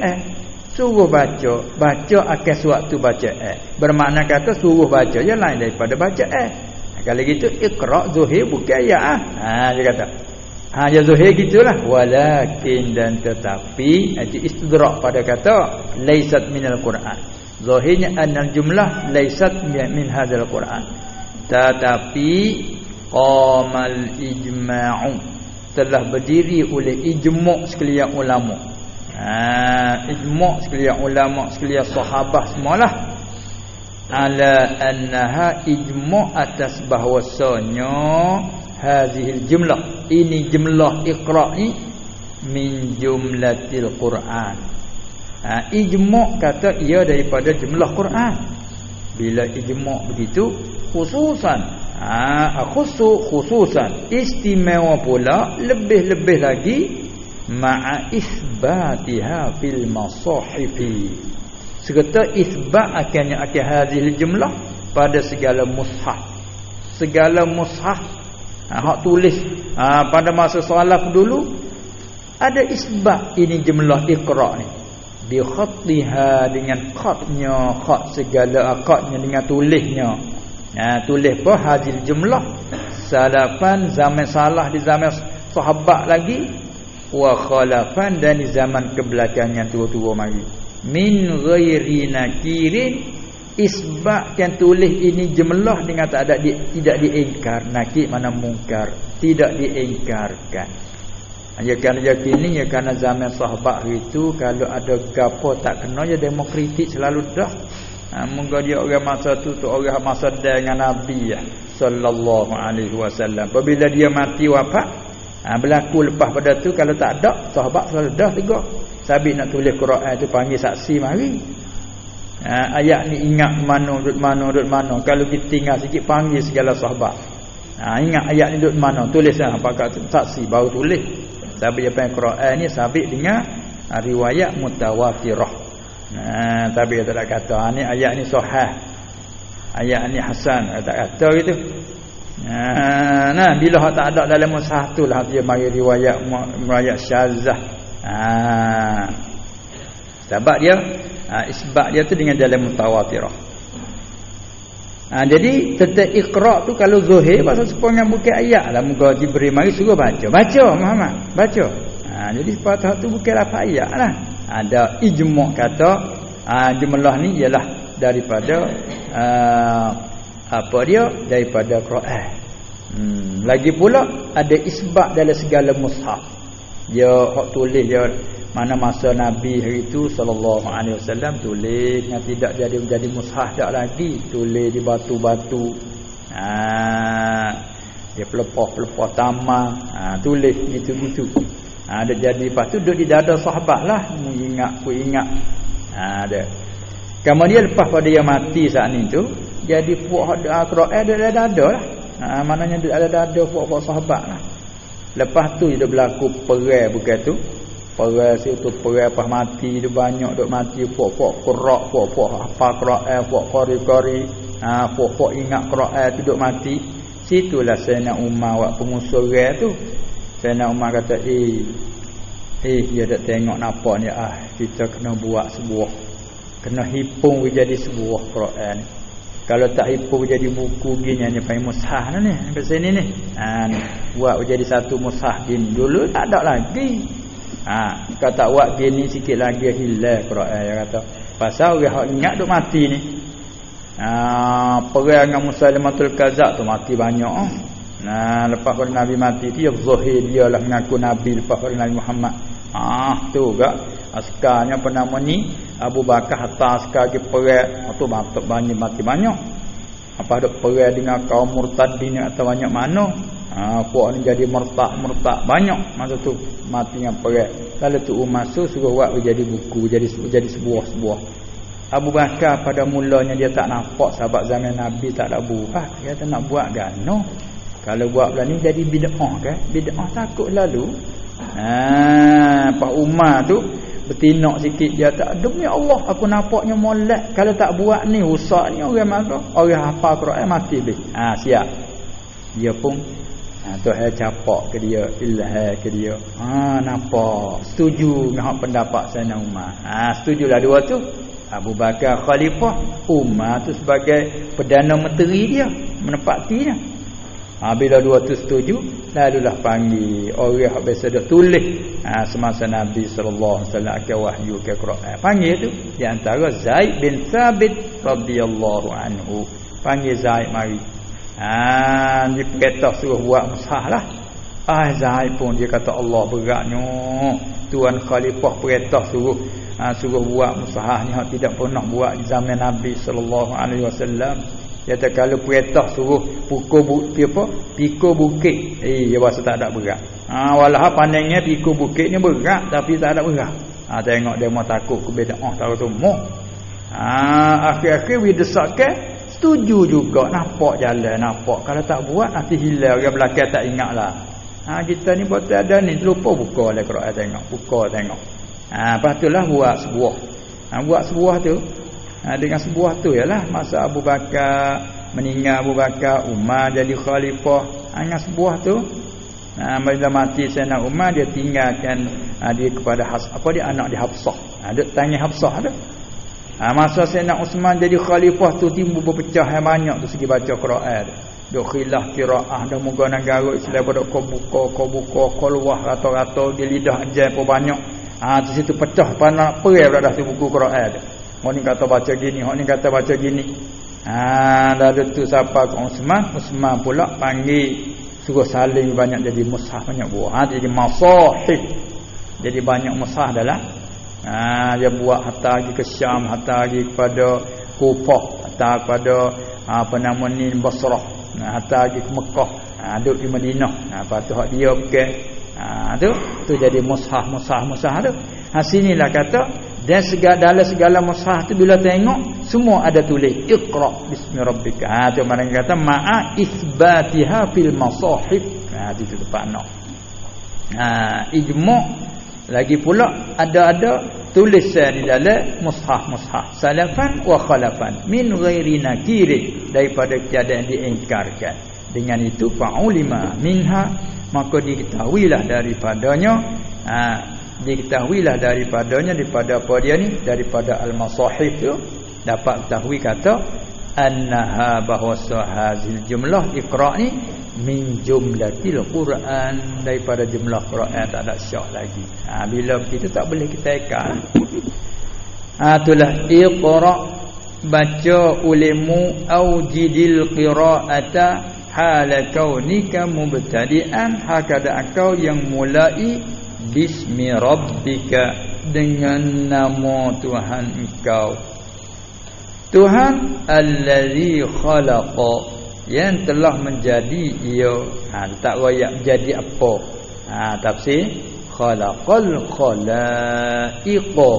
Suruh baca akan suatu bacaan. Bermakna kata suruh baca je lain daripada bacaan. Kalau gitu iqra zuhir bukan ayat. Dia kata. Ya zuhir gitulah. Walakin, dan tetapi istidrak pada kata laisat minal Quran. Zahirnya annal jumlah laisat min hadzal Quran. Tetapi qamal ijma'u, telah berdiri oleh ijma' sekalian ulama. Ijma' sekalian ulama, sekalian sahabat semualah, ala annaha ijma' atas bahwasanya hadhil jumlah, ini jumlah iqra ni min jumlatil Quran. Ijma' kata ia daripada jumlah Quran. Bila ijma' begitu khususan khususan istimewa pula, lebih-lebih lagi ma'a isbatiha fil masahifi, serta isbat akan hadhil jumlah pada segala mushaf. Segala mushaf hak tulis pada masa salaf dulu ada isbat ini jumlah iqra ni bi khattiha, dengan khatnya, khat segala akadnya, dengan tulisnya. Tulis apa hadhil jumlah salafan, zaman salah di zaman sahabat lagi, wa khalafan, dan di zaman kebelakangan tua-tua mari, min ghairi nakirin, isbatkan tulis ini jumlah dengan tidak diingkar. Nakir mana mungkar, tidak diingkarkan. Kan yakini ya, kerana zaman sahabat itu kalau ada gapo tak kena ya demo kritik selalu dah. Moga dia orang masa tu orang masa dengan Nabi sallallahu alaihi wasallam. Apabila dia mati wafat, berlaku lepas pada tu kalau tak ada sahabat selalu dah tegur. Sabit nak tulis Quran tu panggil saksi mari. Ayat ni ingat mana. Kalau kita tinggal sikit panggil segala sahabat. Ingat ayat ni duduk mana, tulis pakai saksi baru tulis. Sabit apa yang Quran ni sabit dengan riwayat mutawatirah. Tapi dia tak kata ni ayat ni sahih, ayat ni hasan, tak kata gitu. Bila hak tak ada dalam mushaf tu lah dia mari riwayat syazah. Sebab dia isbat dia tu dengan dalam mutawatirah. Jadi tentang iqra tu kalau zuhir pasal sepanjang bukan ayat lah, muka Jibril mari suruh baca Muhammad baca. Jadi sepatutnya tu bukan lafaz ayat lah. Ada ijma' kata jumlah ni ialah daripada daripada Quran. Lagi pula ada isbat dalam segala mushaf. Dia hak tulis dia mana masa Nabi hari itu sallallahu alaihi wasallam tulis yang tidak jadi mushaf dak lagi, tulis di batu-batu. Dia pelepah taman, tulis gitu-gitu. Ada jadi lepas tu duduk di dada sahabat lah, ku ingat. Ada. Kemudian lepas pada dia mati saat ni tu, jadi puak Quran dia ada lah. Maknanya dia ada puak sahabat lah. Lepas tu dia berlaku perang bukan tu. Perang situ perang pas mati dia banyak duk mati puak Quran, puak hafal Quran, puak qari-qari, puak ingat Quran tu duk mati. Situlah Sayyidina Umar buat pengusuran tu. Sayyidina Umar kata, dia tak tengok nampak ni, kita kena buat sebuah, kena hipung jadi sebuah Quran. Kalau tak hipung jadi buku gini hanya pakai mushaf ni kat sini ni. Ni buat jadi satu mushaf gini. Dulu tak ada lagi. Kalau tak buat gini sikit lagi hilang Quran dia kata. Pasal orang hak ingat duk mati ni. Perang dengan Musailamatul Kadzab tu mati banyak. Lepas pada Nabi mati dia zahir dia lah mengaku Nabi lepas pada Nabi Muhammad. Tu juga askarnya apa nama ni Abu Bakar hantar askar pergi perang tu mati banyak. Apa ada perang dengan kaum murtadin atau banyak mana. Puak ni jadi murtad banyak masa tu mati dengan perang. Kalau tu masuk suruh buat jadi buku, jadi sebuah. Abu Bakar pada mulanya dia tak nampak sahabat zaman Nabi tak ada buat. Dia kata nak buat gano. Kalau buat pula ni jadi bid'ah kan? Bid'ah takut lalu. Pak Umar tu bertindak sikit dia tak, demi Allah aku nampaknya molek kalau tak buat ni rusaknya orang marah, orang hafal Quran mati habis. Siap. Dia pun tu saya capak ke dia, ilhah ke dia. Nampak setuju dengan pendapat Sayyidina Umar. Setujulah dua tu. Abu Bakar khalifah, Umar tu sebagai perdana menteri dia, menepatinya. Bila dua tu setuju, lalulah panggil orang yang biasa dah tulis semasa Nabi sallallahu alaihi wasallam ke wahyu ke Quran. Panggil tu di antara Zaid bin Thabit radhiyallahu anhu. Panggil Zaid mari. Diperintah suruh buat mushaf lah. Zaid pun dia kata Allah beratnya. Tuan khalifah perintah suruh buat mushaf ni hak tidak pernah buat di zaman Nabi sallallahu alaihi wasallam. Dia kata kalau perintah suruh pikul bukit, dia rasa tak ada berat. Walau pandangnya pikul bukit ni berat tapi tak ada berat. Tengok dia mau takut ke bid'ah tahu tu moh. Akhir-akhir we desakkan setuju juga, nampak jalan, nampak kalau tak buat nanti hilang orang belakang tak ingatlah. Kita ni betul ada ni lupa buka lah Quran tengok. Lepas itulah buat sebuah. Buat sebuah tu dengan sebuah tu ialah masa Abu Bakar meninggal, Abu Bakar Umar jadi khalifah. Dengan sebuah tu bila mati Sayyidina Umar dia tinggalkan dia kepada dia anak dia Hafsah. Dia tanya Hafsah tu. Masa Sayyidina Uthman jadi khalifah tu timbul berpecah yang banyak tu segi baca Quran. Duk khilaf qiraah dah muka negara Islam pada kau buka keluar rata-rata di lidah ajar pun banyak. Di situ pecah panak perang dah tu buku Quran tu. Orang ni kata baca gini, orang ni kata baca gini. Lalu tu siapa ke Uthman pula panggil suruh saling banyak jadi mushaf banyak buah. Jadi masahif. Jadi banyak mushaf dah lah. Dia buat hatta pergi ke Syam, hatta pergi kepada Kufah, hatta kepada Basrah, hatta pergi ke Mekah, duduk di Madinah. Lepas tu hak dia bukan. Tu jadi mushaf tu. Sinilah kata dan dalam segala mushaf tu bila tengok semua ada tulis Iqra bismi rabbika. Tu mana kata ma'a isbatiha fil masahif. Itu tepat nak. Ijma' lagi pula ada tulisan di dalam mushaf salafan wa khalafan min ghairi nakir, daripada keadaan diingkarkan. Dengan itu fa'ulima minha, maka diketahuilah daripadanya daripada apa dia ni, daripada al-masahif tu dapat ketahui kata annaha bahwasa hazil jumlah Iqra ni min jumlatil Quran, daripada jumlah Quran, tak ada syak lagi. Bila begitu tak boleh kita ikat. Itulah Iqra, baca ulimu aujidil qiraata hala kaunika mubtadi'an, hakada engkau yang mulai bismi rabbika, dengan nama Tuhan engkau. Tuhan allazi khalaqa, yang telah menjadi ia. Tak royak menjadi apa. Tafsir khalaqal khalaiqa,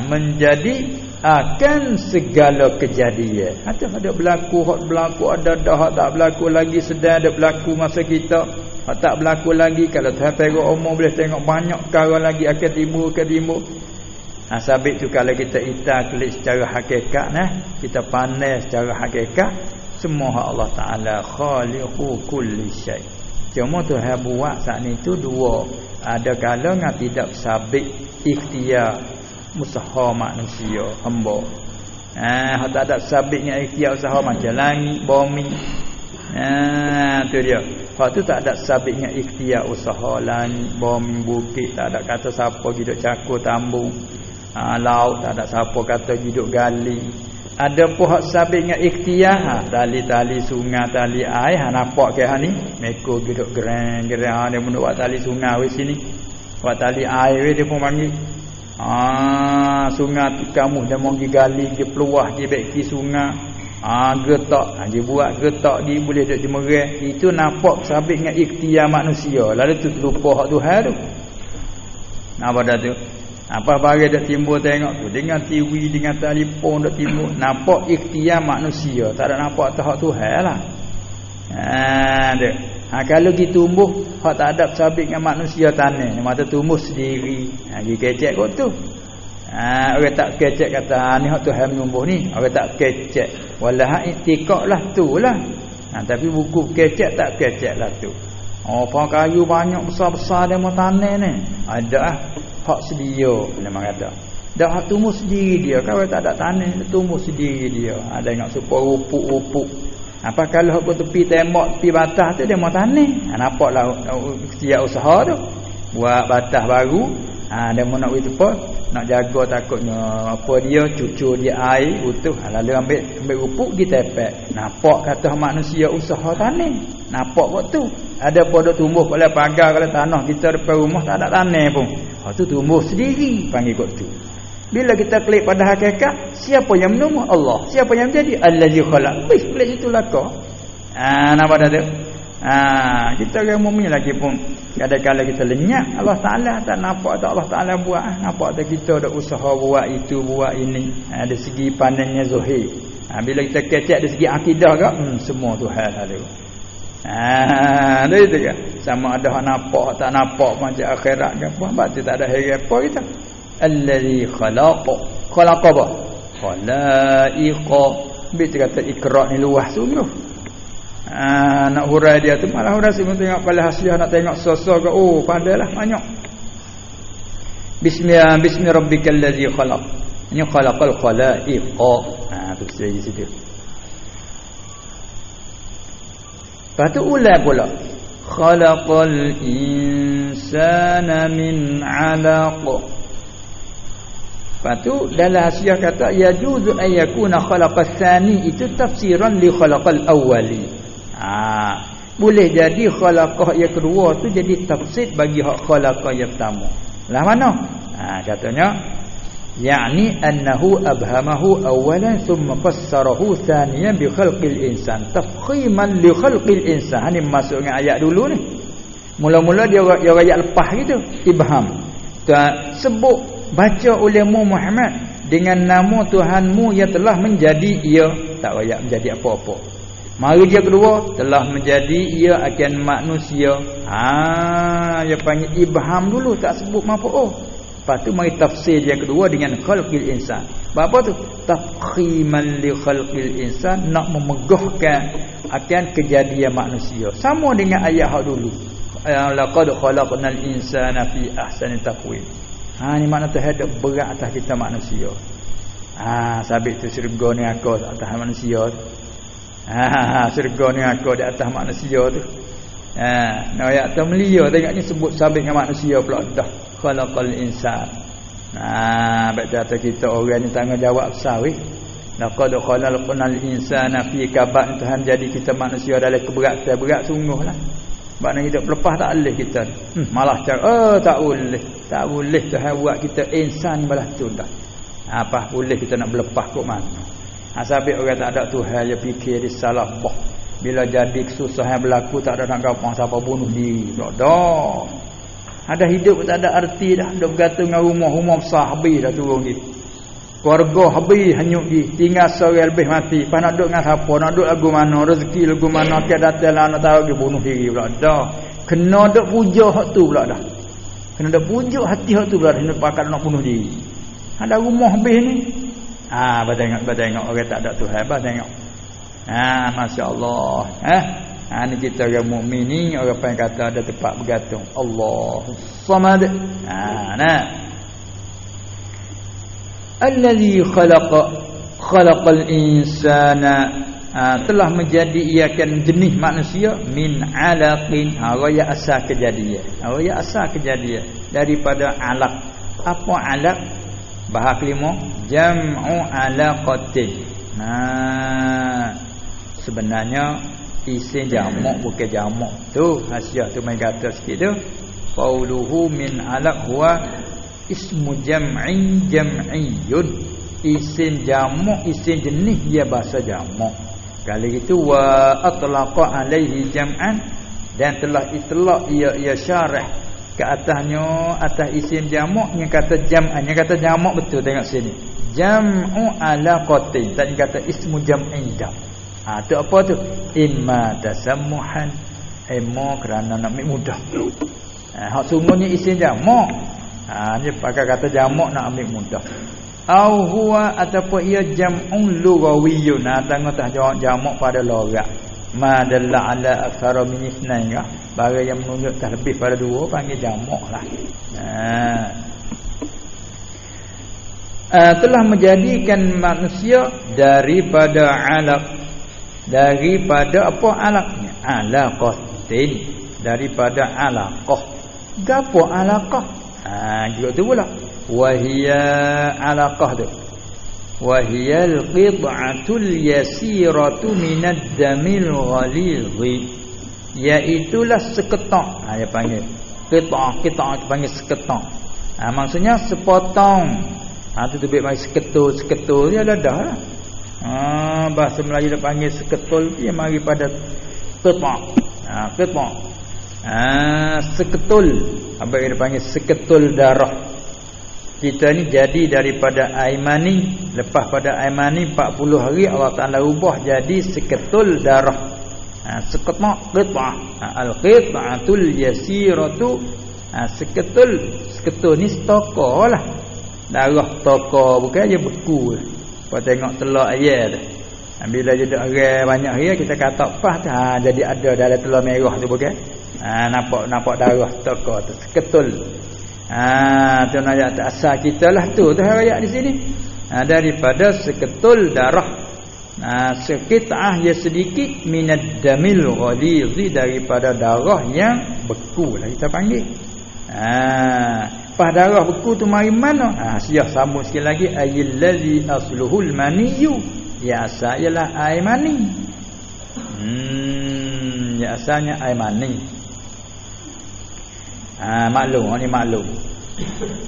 menjadi akan segala kejadian. Ada berlaku, hak berlaku ada dah, hak tak berlaku lagi sedang ada berlaku masa kita. Hak tak berlaku lagi kalau Tuhan perak umur boleh tengok banyak perkara lagi akan timbul. Sabit tu kalau kita itaklik secara hakikat kita pandai secara hakikat semua hak Allah Taala khaliqu kulli syai. Cuma Tuhan buat saat ni tu dua. Ada kala ngah tidak sabit ikhtiar usaha manusia hamba. Tak ada sabitnya ikhtiar usaha macam langit, bumi. Tu dia. Hak tu tak ada sabitnya ikhtiar usaha langit, bumi, bukit, tak ada kata siapa hidup cakur tambung. Laut tak ada siapa kata hidup gali. Ada pun hak sabitnya ikhtiar, tali-tali sungai, tali air, nampak ke ni? Meko hidup gerang-gerang dia mun buat tali sungai wei sini. Buat tali air dia pun panggil. Sungai tu kamu dah mau pergi gali, dia peluah dia beki sungai. Getak, dia buat getak dia boleh duk jemerang. Itu nampak sabitnya ikhtiar manusia. Lalu tu lupa hak Tuhan tu. Apa dah tu? Apa bagi dak timbul tengok tu dengan TV dengan telefon dak timbul nampak ikhtiar manusia, tak ada nampak hak Tuhan lah. Kalau kita tumbuh hak tak ada sabit dengan manusia tanah, mata tumbuh sendiri. Dia kecek kot tu. Orang tak kecek kata ni hak Tuhan menumbuh ni, orang tak kecek. Walah itikad lah tu lah. Tapi buku kecek tak kecek lah tu. Pohon kayu banyak besar-besar dia mau tanah ni. Ada hak sedia memang ada. Dah hak tumbuh sendiri dia. Kalau tak ada tanah dia tumbuh sendiri dia. Ada ingat supaya rupuk-rupuk. Apa kalau hak tepi tembok, tepi batas tu dia mau tanah. Nampaklah setiap usaha tu. Buat batas baru. Dia mau nak apa? Nak jaga takutnya apa dia cucur dia air utuh. Lalu ambil rupuk dia tepek. Nampak kata manusia usaha tanah. Nampak kot tu. Ada pada tumbuh pada pagar kalau tanah kita depan rumah tak ada tanah pun. Tu tumbuh sendiri panggil kot tu. Bila kita klik pada hakikat, siapa yang menumbuh? Allah. Siapa yang menjadi? Allazi khalaq. Boleh situ laka. Nampak dah tu? Kita orang mukmin lagi pun kadang-kadang kita lenyap Allah Taala tak nampak tak Allah Taala buat. Nampak tak kita ada usaha buat itu buat ini. Ada segi pandangnya zahir. Bila kita kecek dari segi akidah ke semua Tuhan ada. Itu kan. Sama ada hak nampak tak nampak macam akhirat ke apa. Berarti tak ada hari apa kita. Allazi khalaqa. Khalaqa apa? Khalaiqa. Bila kata ikra ni luas sungguh. Nak hurai dia tu malah hurai sebelum tengok kepala hasiah nak tengok sosok ke pandailah banyak. Bismillah bismi rabbikal ladzi khalaq. Ini khalaqal khalaiqa. Tu di situ. Lepas tu ulang pula. Khalaqal insana min 'alaq. Lepas tu dalam hasiah kata yajuzu an yakuna khalaqas tsani itu tafsiran li khalaqal awwali. Boleh jadi khalaqah yang kedua tu jadi tafsir bagi hak khalaqah yang pertama. Lah mana? Katanya yakni annahu abhamahu awwalan thumma fassarahu thaniyan bi khalqil insan tafkhiman li khalqil insan. Ni masuk dengan ayat dulu ni. Mula-mula dia ayat lepas gitu ibham. Sebut baca oleh Muhammad dengan nama Tuhanmu yang telah menjadi ia, tak ayat menjadi apa-apa. Mari dia kedua telah menjadi ia akan manusia. Dia panggil ibham dulu tak sebut apa. Lepas tu mari tafsir dia kedua dengan khalqil insan. Apa tu? Tafkhiman li khalqil insan, nak memegahkan akan kejadian manusia. Sama dengan ayat hak dulu. Laqad khalaqnal insana fi ahsani taqwim. Ni makna terhadap berat atas kita manusia. Sabit tu syurga ni aku atas manusia. Syurga ni aku di atas manusia tu. Nak ayat tu melia tengoknya sebut sabit dengan manusia pula dah. Khalaqal insan. Baca kita orang ni tanggungjawab besar weh. Laqad khalaqnal insana fi kabad. Tuhan jadi kita manusia dalam keberatan berat sungguhlah. Maknanya hidup lepas tak boleh kita. Malah cara tak boleh. Tak boleh Tuhan buat kita insan balas tu dah. Apa boleh kita nak berlepas kok mana? Sabit orang tak ada Tuhan dia fikir dia salah bah. Bila jadi kesusahan berlaku tak ada nak gapo siapa bunuh diri. Tak dah. Ada hidup tak ada arti dah. Dah bergantung dengan rumah-rumah besar habis dah turun ni. Keluarga habis hanyut di, tinggal seorang lebih mati. Pas nak duduk dengan siapa, nak duduk lagu mana, rezeki lagu mana, ke datang lah nak tahu dia bunuh diri pula dah. Kena dak puja hak tu pula dah. Kena dak puja hati hak tu pula dah, nak pakat nak bunuh diri. Ada rumah habis ni. Ba tengok orang tak ada Tuhan, ba tengok. Masya-Allah. Ni kita orang mukmin ni, orang yang kata ada tempat bergantung. Allahu Samad. Nah. Allazi khalaqal insana, telah menjadikan jenis manusia min alaqin, raya asal kejadian daripada alaq. Apa alaq? Bahasa kelima jam'u alaqatin. Sebenarnya isim jamak bukan jamak tu, hasiah tu main kata sikit tu. Qauluhu min alaq huwa ismu jam'in jam'iyyun, isim jamak, isim jenis dia bahasa jamak. Kali itu wa atlaqa alaihi jam'an, dan telah itlaq ia syarah ke atasnya, atas isim jamak yang kata jam'an, yang kata jamak betul. Tengok sini, jam'u alaqatin, tak kata ismu jam'in dah. Tu apa tu? Imma tasammuhan, kerana nak ambil mudah. Hak sungguhnya isim jamak. Ni pakai kata jamak nak ambil mudah. Au huwa, ataupun ia jam'un lughawiyyun. Tengok jamak pada logat. Ma dalla ala aktsara min itsnain, barang yang menunjuk lebih pada dua panggil jamak lah. Telah menjadikan manusia daripada alaq, daripada apa alaqnya? Alaqatin, daripada alaqah. Gapo alaqah? Juga tu pula. Wahia alaqah tu, wahiyal qit'atul yasiratu minad damil ghalidhi, iaitulah seketak. Dia panggil qit'ah panggil seketak. Maksudnya sepotong. Tu lebih mai seketul dia ada dah lah. Bahasa Melayu dia panggil seketul, dia mari pada qit'ah. Qit'ah. Seketul, apa yang dia panggil seketul darah. Kita ni jadi daripada air mani, lepas pada air mani 40 hari Allah Taala ubah jadi seketul darah. Seketak qit'ah. Al-qit'atul yasiratu. Seketul ni stokor lah. Darah stokor, bukan je beku. Kau tengok telur ayam tu. Bila jadi orang banyak hari kita kata pas tu, jadi ada dalam telur merah tu, bukan? Nampak darah stokor tu, seketul. Tu ayat asal kita lah tu ayat di sini. Daripada seketul darah. Sekit'ah ya sedikit minad damil ghalidhi, daripada darah yang beku lah kita panggil. Pas darah beku tu mari mana? Siap sambung sikit lagi, ayillazi asluhul maniyyu, ya asal ialah air mani. Ya asalnya air mani. Maklum, ini maklum.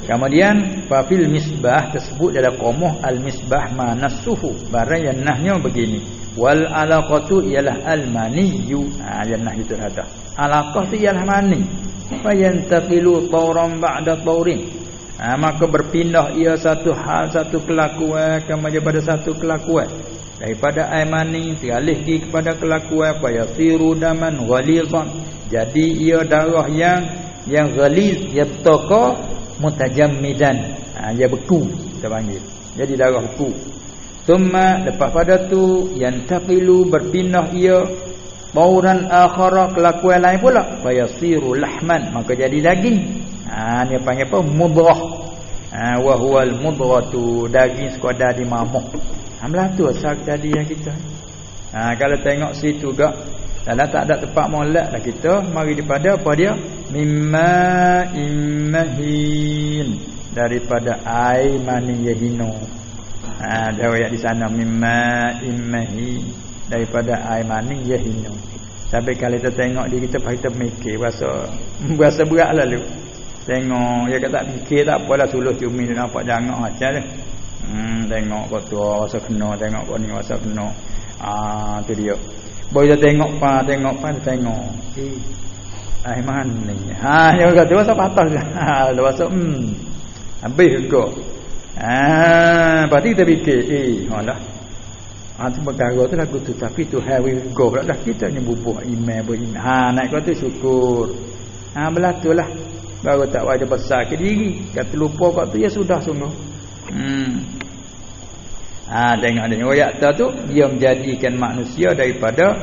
Kemudian fil misbah tersebut dalam qamuh al misbah manasuhu, barang yang nahnya begini. Wal alaqatu ialah al maniyyu. Yang nah itu ada. Alaqah tu ialah mani. Fa yantaqilu tawran ba'da tawrin. Maka berpindah ia satu hal, satu kelakuan kepada satu kelakuan. Daripada air mani teralih kepada kelakuan fa yasiru daman ghalidhan. Jadi ia darah yang ghalid, yabtaqa mutajammidan. Dia beku kita panggil. Jadi darah beku. Thumma lepas pada tu yantaqilu, berpindah ia tauran akhara, kelakuan lain pula, fayasiru lahman, maka jadi daging. Dia panggil apa? Mudrah. Wa huwal mudratu, daging sekadar dimamuh. Melatu asal kejadian kita. Kalau tengok situ gak, dalam tak ada tempat molek dah kita mari daripada apa dia? Mimma immahin, daripada air mani yahino. Ada ayat di sana mimma immahin, daripada air mani yahino. Tapi kalau kita tengok di kita kita mikir bahasa berat lalu. Tengok dia kata fikir tak apalah, suluh cumi dia nampak jangan macam dia. Tengok kotor rasa kena, tengok kau ni rasa kena. Tu dia. Boleh tengok tengok. Air mani. Dia kata rasa patah je. Rasa habis juga. Lepas tu kita fikir, alah. Tu perkara tu lagu tu, tapi Tuhan we go pula dah, kita ni bubuh iman beriman. Naik kau tu syukur. Belatulah. Baru tak wajib besar ke diri. Kata lupa kau tu ya sudah sungguh. Tengok ada ayat tu dia menjadikan manusia daripada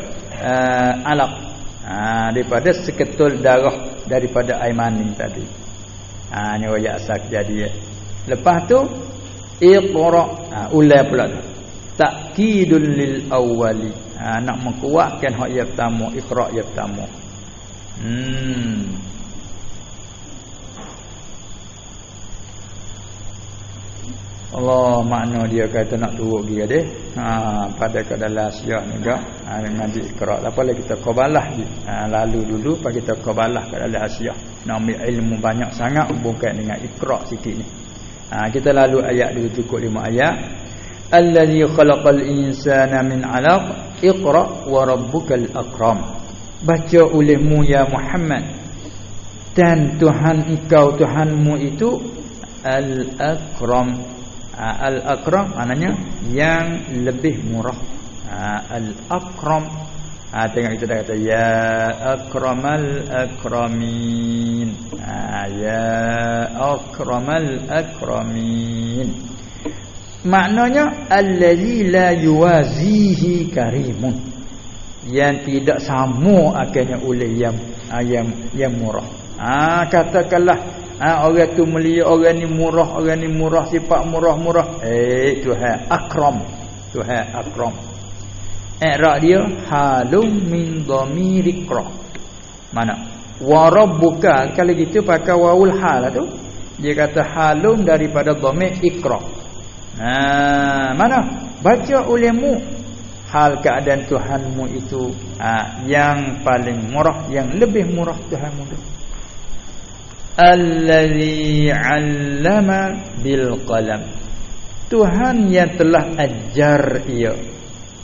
alaq. Daripada seketul darah daripada air mani tadi. Ni ayat asal kejadian. Lepas tu iqra, ulai pula tu. Ta'kidul lil awwali. Nak menguatkan hak yang pertama, iqra yang pertama. Allah makna dia kata nak turut dia deh. Pada kedalam Asia ni juga ngaji iqra. Apa lagi kita qabalah je. Lalu dulu pagi kita qabalah kedalam Asia. Nak ambil ilmu banyak sangat bukan dengan iqra sikit ni. Kita lalu ayat dulu cukup 5 ayat. Allazi khalaqal insana min 'alaq iqra wa rabbukal akram. Baca olehmu ya Muhammad, dan Tuhan engkau, Tuhanmu itu al-akram. Al-akram maknanya yang lebih murah. Al-akram, tengok kita dah kata ya akramal akramin. Ya akramal akramin, maknanya allazi la yuwazihi karimun, yang tidak sama akannya oleh yang murah. Katakanlah orang tu mulia, orang ni murah, sifat murah. Tuhan akram. Tuhan akram. I'rab dia halum min dhamir iqra. Mana? Wa rabbuka, kalau gitu pakai wawul hal tu. Dia kata halum daripada dhamir iqra. Mana? Baca olehmu hal keadaan Tuhanmu itu yang paling murah, yang lebih murah Tuhanmu itu. Allazi 'allama bil qalam. Tuhan yang telah ajar ia.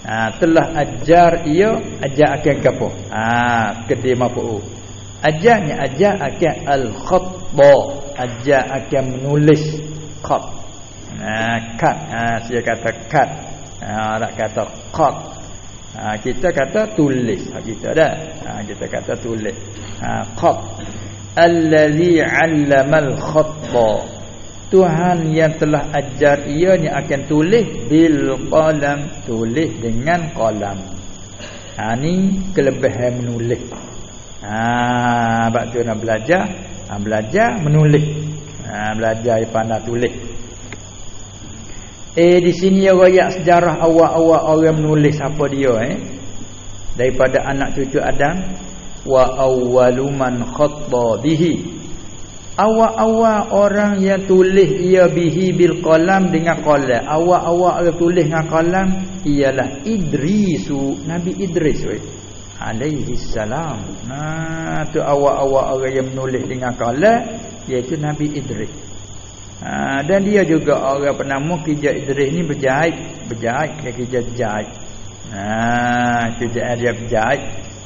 Telah ajar ia, ajar akan apa? Kedai mafu. Ajarnya ajar akan al-khatta, ajar akan menulis khat. Kat. Saya kata kat. Tak kata khat. Kita kata tulis. Kita dah. Kita kata tulis. Khat. Allazi 'allamal khatta. Tuhan yang telah ajar ia ni akan tulis bil qalam, tulis dengan qalam. Ni kelebihan menulis. Sebab tu nak belajar, belajar menulis. Belajar pandai tulis. Di sini ayat sejarah awal-awal orang menulis apa dia daripada anak cucu Adam. Wa awwalu man khatta bihi. Awal-awal orang yang tulis ia bihi bil qalam, dengan qalam. Awal-awal orang tulis dengan qalam ialah Idrisu, Nabi Idris alaihi salam. Tu awal-awal orang yang menulis dengan qalam, iaitu Nabi Idris. Dan dia juga orang penama kerja Idris ni berjahit dia kerja jahit. Kerjaan dia berjahit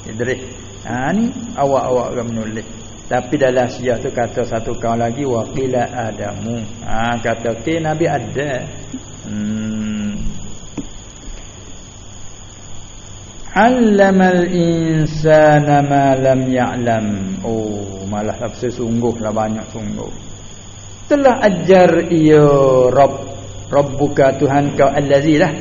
Idris. Ni awal-awal orang menulis. Tapi dalam Syiah tu kata satu kaum lagi waqila Adamu. Kata Nabi ada. Allamal insana ma lam ya'lam. Malah tafsir sungguhlah, banyak sungguh. Telah ajar ia Rabbuka, Tuhan kau allazi lah.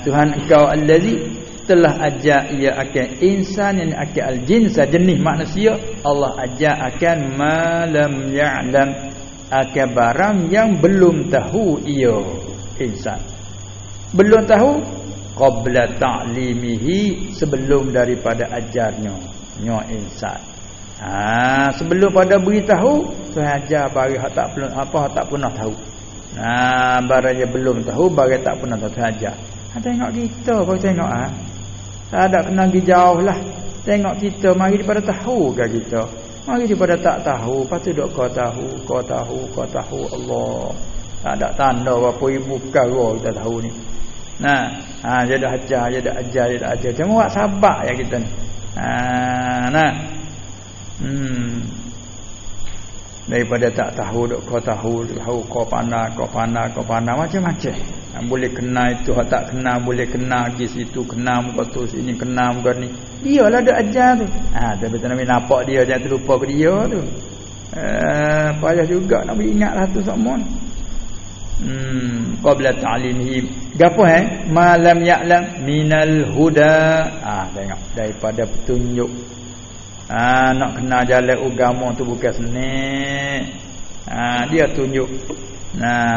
Tuhan kau allazi telah ajar ia akan insan, yang akan al-jinsa, jenis manusia. Allah ajar akan malam ya'lam, akan barang yang belum tahu ia insan. Belum tahu qabla ta'limihi, sebelum daripada ajarnya insan. Sebelum pada beritahu, Tuhan ajar barang tak pernah tahu. Barang yang belum tahu, barang tak pernah tahu, Tuhan ajar. Tengok kita, kau tengok tak ada kena pergi jauh lah. Tengok kita, mari daripada tahu ke kita, mari daripada tak tahu. Lepas tu duk kau tahu Allah. Tak ada tanda apa ibu perkara kita tahu ni. Dia dah ajar. Cuma buat sabar ya kita ni. daripada tak tahu dok kau tahu kau pandai macam-macam. Boleh kena itu, tak kena boleh kena di situ, kena muka tu sini, kena muka ni. Dialah dak ajar tu. Tapi Nabi nampak dia jangan terlupa ke dia tu. Payah juga nak ingatlah tu semua. Qabla ta'limihi. Gapo malam ya'lam minal huda. Tengok daripada petunjuk. Nak kena jalan agama tu bukan senang. Dia tunjuk.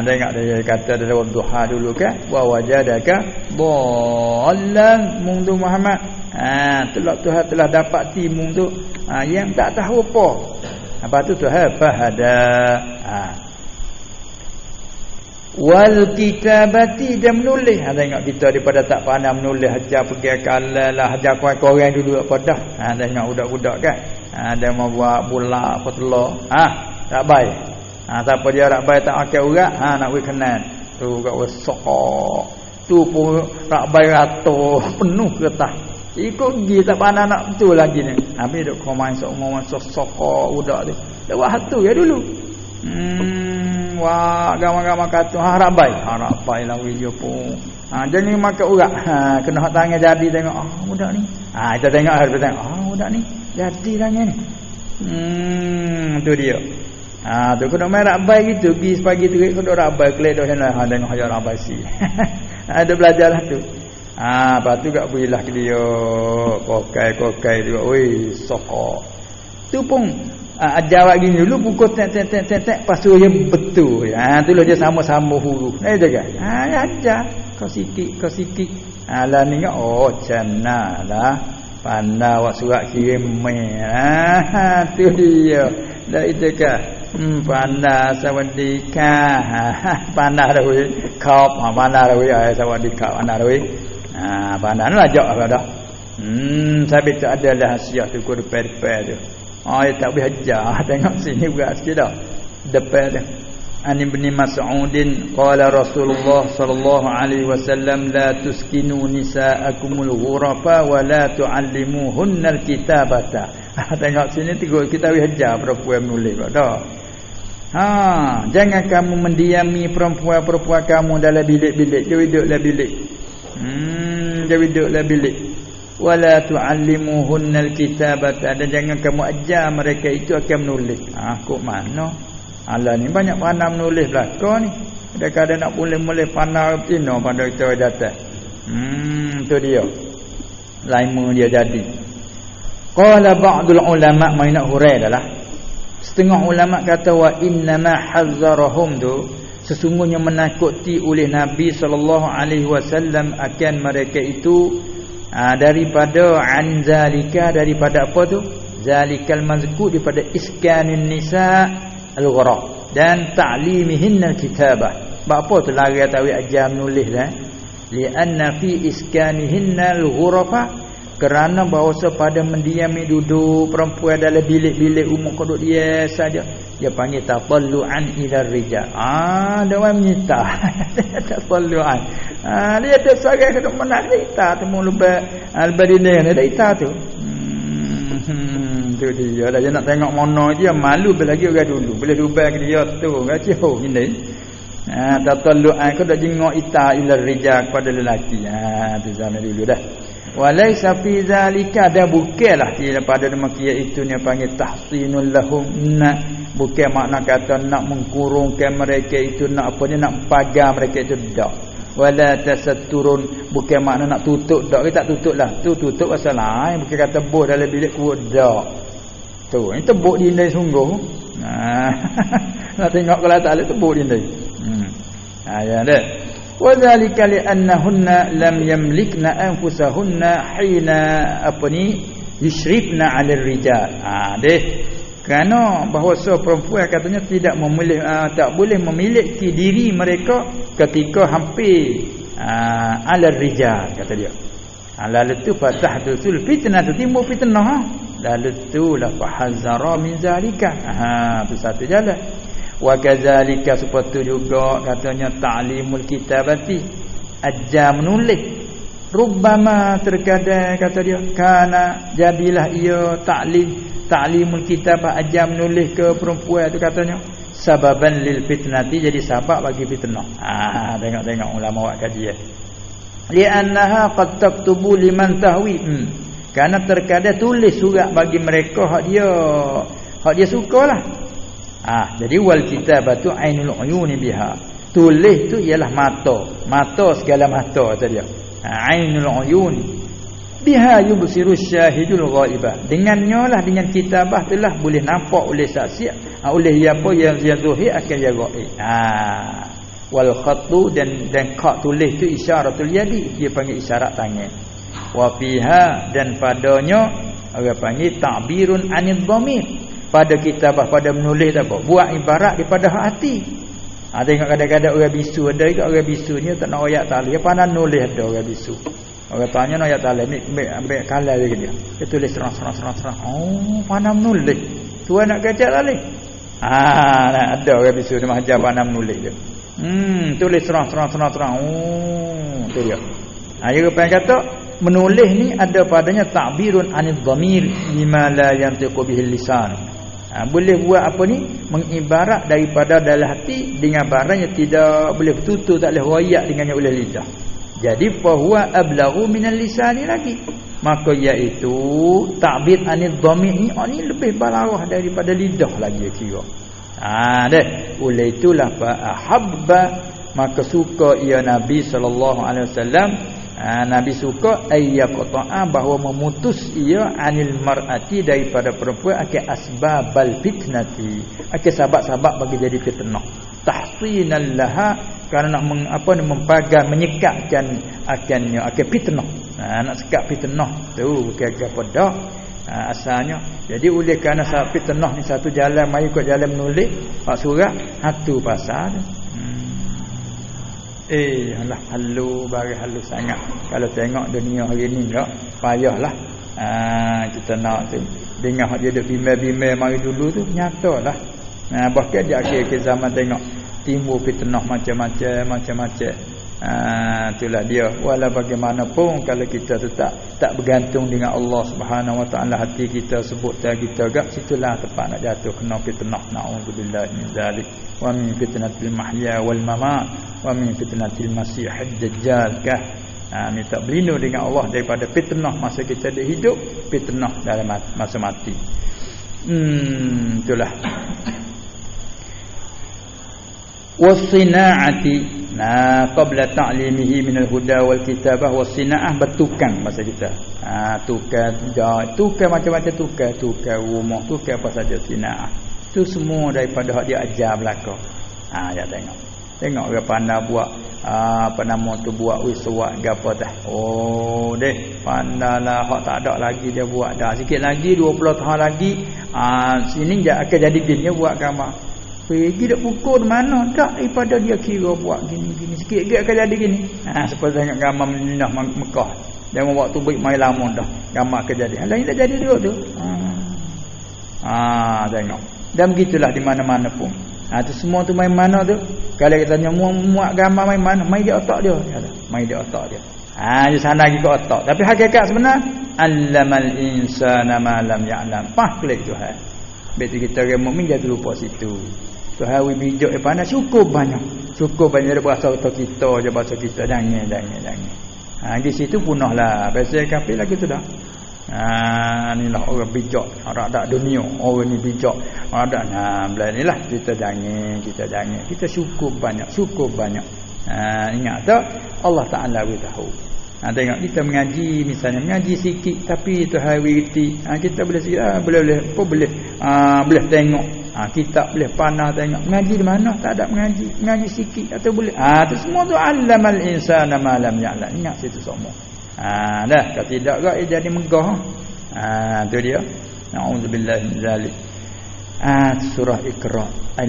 Tengok dia kata dalam duha dulu kan, wa wajadaka dhallan mundu Muhammad. Tuhan telah dapat timung tu yang tak tahu apa. Apa tu Tuhan fahada. Wal kitabati dia menulis. Tengok kita daripada tak pandai menulis, ajar pergi kalalah, ajar korang dulu apa dah. Tengok budak-budak kan. Dia mau buat bola apa telur. Tak baik. Siapa dia rak baik tak akal urat, nak we kenal. Tu kat wesok. Tu pun rak baik rato penuh kertas. Ikut gi tak pandai nak betul lagi ni. Habis duk kau main sok budak tu. Dak buat hatu ya dulu. Wah, gamang-gamang kata harap baik lah video pun. Jangan makan urat. Kena hak tangan jadi tengok budak ni. Kita tengok budak ni jadi tangan ni. Tu dia. Tu kena main rabai gitu, pergi pagi tu kena rabai kelek dah sana. Tengok hajar rabai si. Ada belajarlah tu. Lepas tu gak berilah ke dia kokai tu. Oi, sokok. Tu pun jawab gini dulu pukul tek pasu dia betul. Itulah dia sama-sama huruf. Jaga. Ajar kau sikit. Lah ni canalah pandai awak surat kirim tu dia. Dah itu kan. Pandai sawadika. Pandai dah we. Kau pandai dah we sawadika pandai dah we. Pandai lah jak dah. Sabit tu adalah hasiah tu ku depan tu. Dia tak boleh ajar. Tengok sini berat sikit dah. Depan dia. An Ibn Mas'udin qala Rasulullah sallallahu alaihi wasallam la tuskinu nisa'akumul ghurafa wa la tu'allimuhunnal kitabata. Tengok sini kita boleh ajar perempuan menulis dah. Jangan kamu mendiami perempuan-perempuan kamu dalam bilik-bilik. Dia duduk dalam bilik. Dia duduk dalam bilik. Wala tu'allimuhunnal kitabata, dan jangan kamu ajar mereka itu akan menulis. Kok mana? Alah ni banyak pandai menulis belaka ni. Kadang-kadang nak boleh pandai Cina pada kita datang. Tu dia. Laimu dia jadi. Qala ba'dul ulama mainak hurai adalah. Setengah ulama kata wa innama hazzarahum tu, sesungguhnya menakuti oleh Nabi sallallahu alaihi wasallam akan mereka itu daripada anzalika, daripada apa tu? Zalikal mazkur, daripada iskanin nisa al-ghuraf dan ta'limihinna al-kitabah. Apa tu lari tahu ajar menulis dah? Lianna fi iskanihinna al-ghurafa, kerana bahawa pada mendiami duduk perempuan dalam bilik-bilik umum kodok dia saja, dia panggil tatallu'an ila rijal. Dia orang menyita. Tatallu'an. Dia ada seorang kena menak cerita temu lebih dini ada cerita tu. Tu dia dah nak tengok mana dia malu lagi orang dulu. Bila dubal ke dia tu gacoh ini. Tatallu'an kodok jengok ita ila rijal kepada lelaki. Tu zaman dulu dah. Walaysa fi zalika, dan bukanlah pada demikian itu dia panggil tahsinul lahum. Bukan makna kata nak mengkurungkan mereka itu, nak apa dia, nak pagar mereka itu, dak. Wala tasatturun, bukan makna nak tutup, dak. Kita tak tutup lah, tu tutup pasal lain. Bukan kata boh dalam bilik kuat, dak. Tu ini tebuk dinding sungguh. Nak tengok kalau tak ada tebuk dinding. Ya dah. Wadzalika li'annahunna lam yamlikna anfusahunna hina yushrifna 'ala ar-rijal. Kerana bahawa perempuan katanya tidak boleh memiliki diri mereka ketika hampir 'ala ar-rijal, kata dia. Lalu tu fatahdusul fitnah, timbul fitnah. Lalu tu la fahazzara min zalika. Tu satu jalan. Wa kadzalika, seperti juga katanya ta'limul kitabati, ajar menulis. rubbama terkadang kata dia kana jadilah ia ta'limul kitab ajar menulis ke perempuan tu katanya sababan lil fitnati jadi sebab bagi fitnah. Tengok ulama buat kajian. Li'annaha qad taktubu liman tahwi. Karena terkadang tulis surat bagi mereka hak dia sukalah. Jadi wal kitabatu ainul uyuni biha. Tulis tu ialah mata segala mata kata dia. Ainul uyun biha yubsiru syahidul ghaibah. Dengannya lah dengan kitabah itulah boleh nampak oleh saksi oleh apa yang zahir akan yang ghaib. Wal khattu dan khat tulis tu isyaratul yadi, dia panggil isyarat tangan. Wa fiha dan padanya orang panggil ta'birun anid dhamir. Pada kitabah pada menulis apa? Buat ibarat daripada hati. Tengok kadang-kadang orang bisu ada juga orang bisunya tak nak ayat talih. Pandai nulis ada orang bisu. Orang tanya nak ayat talih ambil kalah lagi dia. Dia tulis serang. Pandai menulis. Tuan nak kacak talih. Ada orang bisu dia mahajar pandai menulis dia. Tulis serang. Tu dia. Dia kata menulis ni ada padanya ta'birun anid dhamir lima la yantiqu bihil lisan. Boleh buat apa ni? Mengibarat daripada dalam hati dengan barang yang tidak boleh bertutur, tak boleh royak dengannya oleh lidah. Jadi fahuwa ablaghu minal lisani lagi. Maka iaitu ta'bir anid dhamir ni lebih balarah daripada lidah lagi kira. Oleh itulah ahabba maka suka ia Nabi sallallahu alaihi wasallam. Nabi suka ayyaqta'a bahawa memutus ia anil mar'ati daripada perempuan akan asbabal fitnati, akan sebab-sebab bagi jadi fitnah. Tahsinan laha kerana nak mempagar menyekatkan akan fitnah. Nak sekat fitnah tu bukan apa dah. Asalnya jadi oleh kerana fitnah ni satu jalan mai ikut jalan menulis pak surat satu pasal. Alah halu bagi halu sangat. Kalau tengok dunia hari ni tak payahlah. Kita nak dengar hak dia duk bimbel-bimbel mari dulu tu nyatalah. Bahkan di akhir zaman tengok timbul fitnah macam-macam. Itulah dia. Walau bagaimanapun kalau kita tu tak bergantung dengan Allah Subhanahu Wa Taala, hati kita sebut kita gak situlah tempat nak jatuh kena fitnah. Na'udzubillah min zalik. Wa min fitnatil mahya wal mamat wa min fitnatil masiihid dajjal kah. Minta berlindung dengan Allah daripada fitnah masa kita hidup, fitnah dalam masa mati. Itulah. Wasina'ati qabla ta'limihi minal huda wal kitabah. Wasina'ah bertukang masa kita. Tukar macam-macam tukar rumah, tukar apa saja sina'ah. Itu semua daripada hak dia ajar belaka. Ya tengok orang pandai buat buat wiswat gapo dah. Pandailah hak tak ada lagi dia buat dah. Sikit lagi 20 tahun lagi sini dia akan jadi gini buat gambar. Pergi dak pukul mana tak daripada dia kira buat gini sikit akan jadi gini. Seperti tengok gambar Madinah Mekah. Jangan waktu baik mai lama dah. Gambar akan jadi. Lain tak jadi dulu tu. Tengok. Dan begitulah di mana-mana pun. Tu semua tu main mana tu? Kalau kita tanya muat gambar main mana? Main di otak dia. Main di otak dia. Di sana lagi ke otak. Tapi hakikat sebenar allamal insana ma lam ya'lam. Klik Tuhan. Betul kita orang mukmin jangan lupa situ. Tuhan wi bijak pandai cukup banyak daripada bahasa kita je bahasa kita jangan. Di situ punahlah. Bahasa kafir lagi tu dah. Inilah orang bijak, orang tak dunia. Orang ni bijak. Orang tak inilah kita jangan. Kita cukup banyak. Ingat tak Allah Taala beritahu. Tengok kita mengaji misalnya mengaji sikit tapi itu hari reti kita boleh sikit boleh tengok kitab boleh panah tengok mengaji di mana tak ada mengaji sikit atau boleh tu semua tu allamal insana ma lam ya'lam. Ingat situ semua dah kalau tidak gak jadi megah tu dia. Na'udzubillahi min zalik. Surah Iqra 5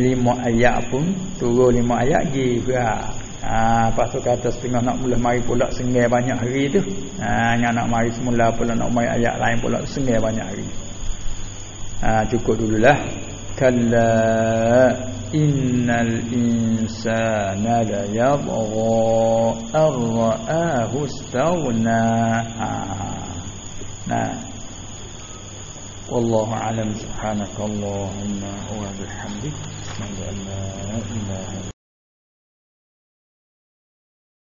ayat pun turun 5 ayat lepas tu kata setengah nak mula mari pula sengai banyak hari tu. Yang nak mari semula pula nak mari ayat lain pula sengai banyak hari. Cukup dululah. kalla innal insana la yadgha ar-ra'ahu istaghna. Nah, wallahu a'lam. Subhanakallahumma wa bihamdika, asyhadu an la ilaha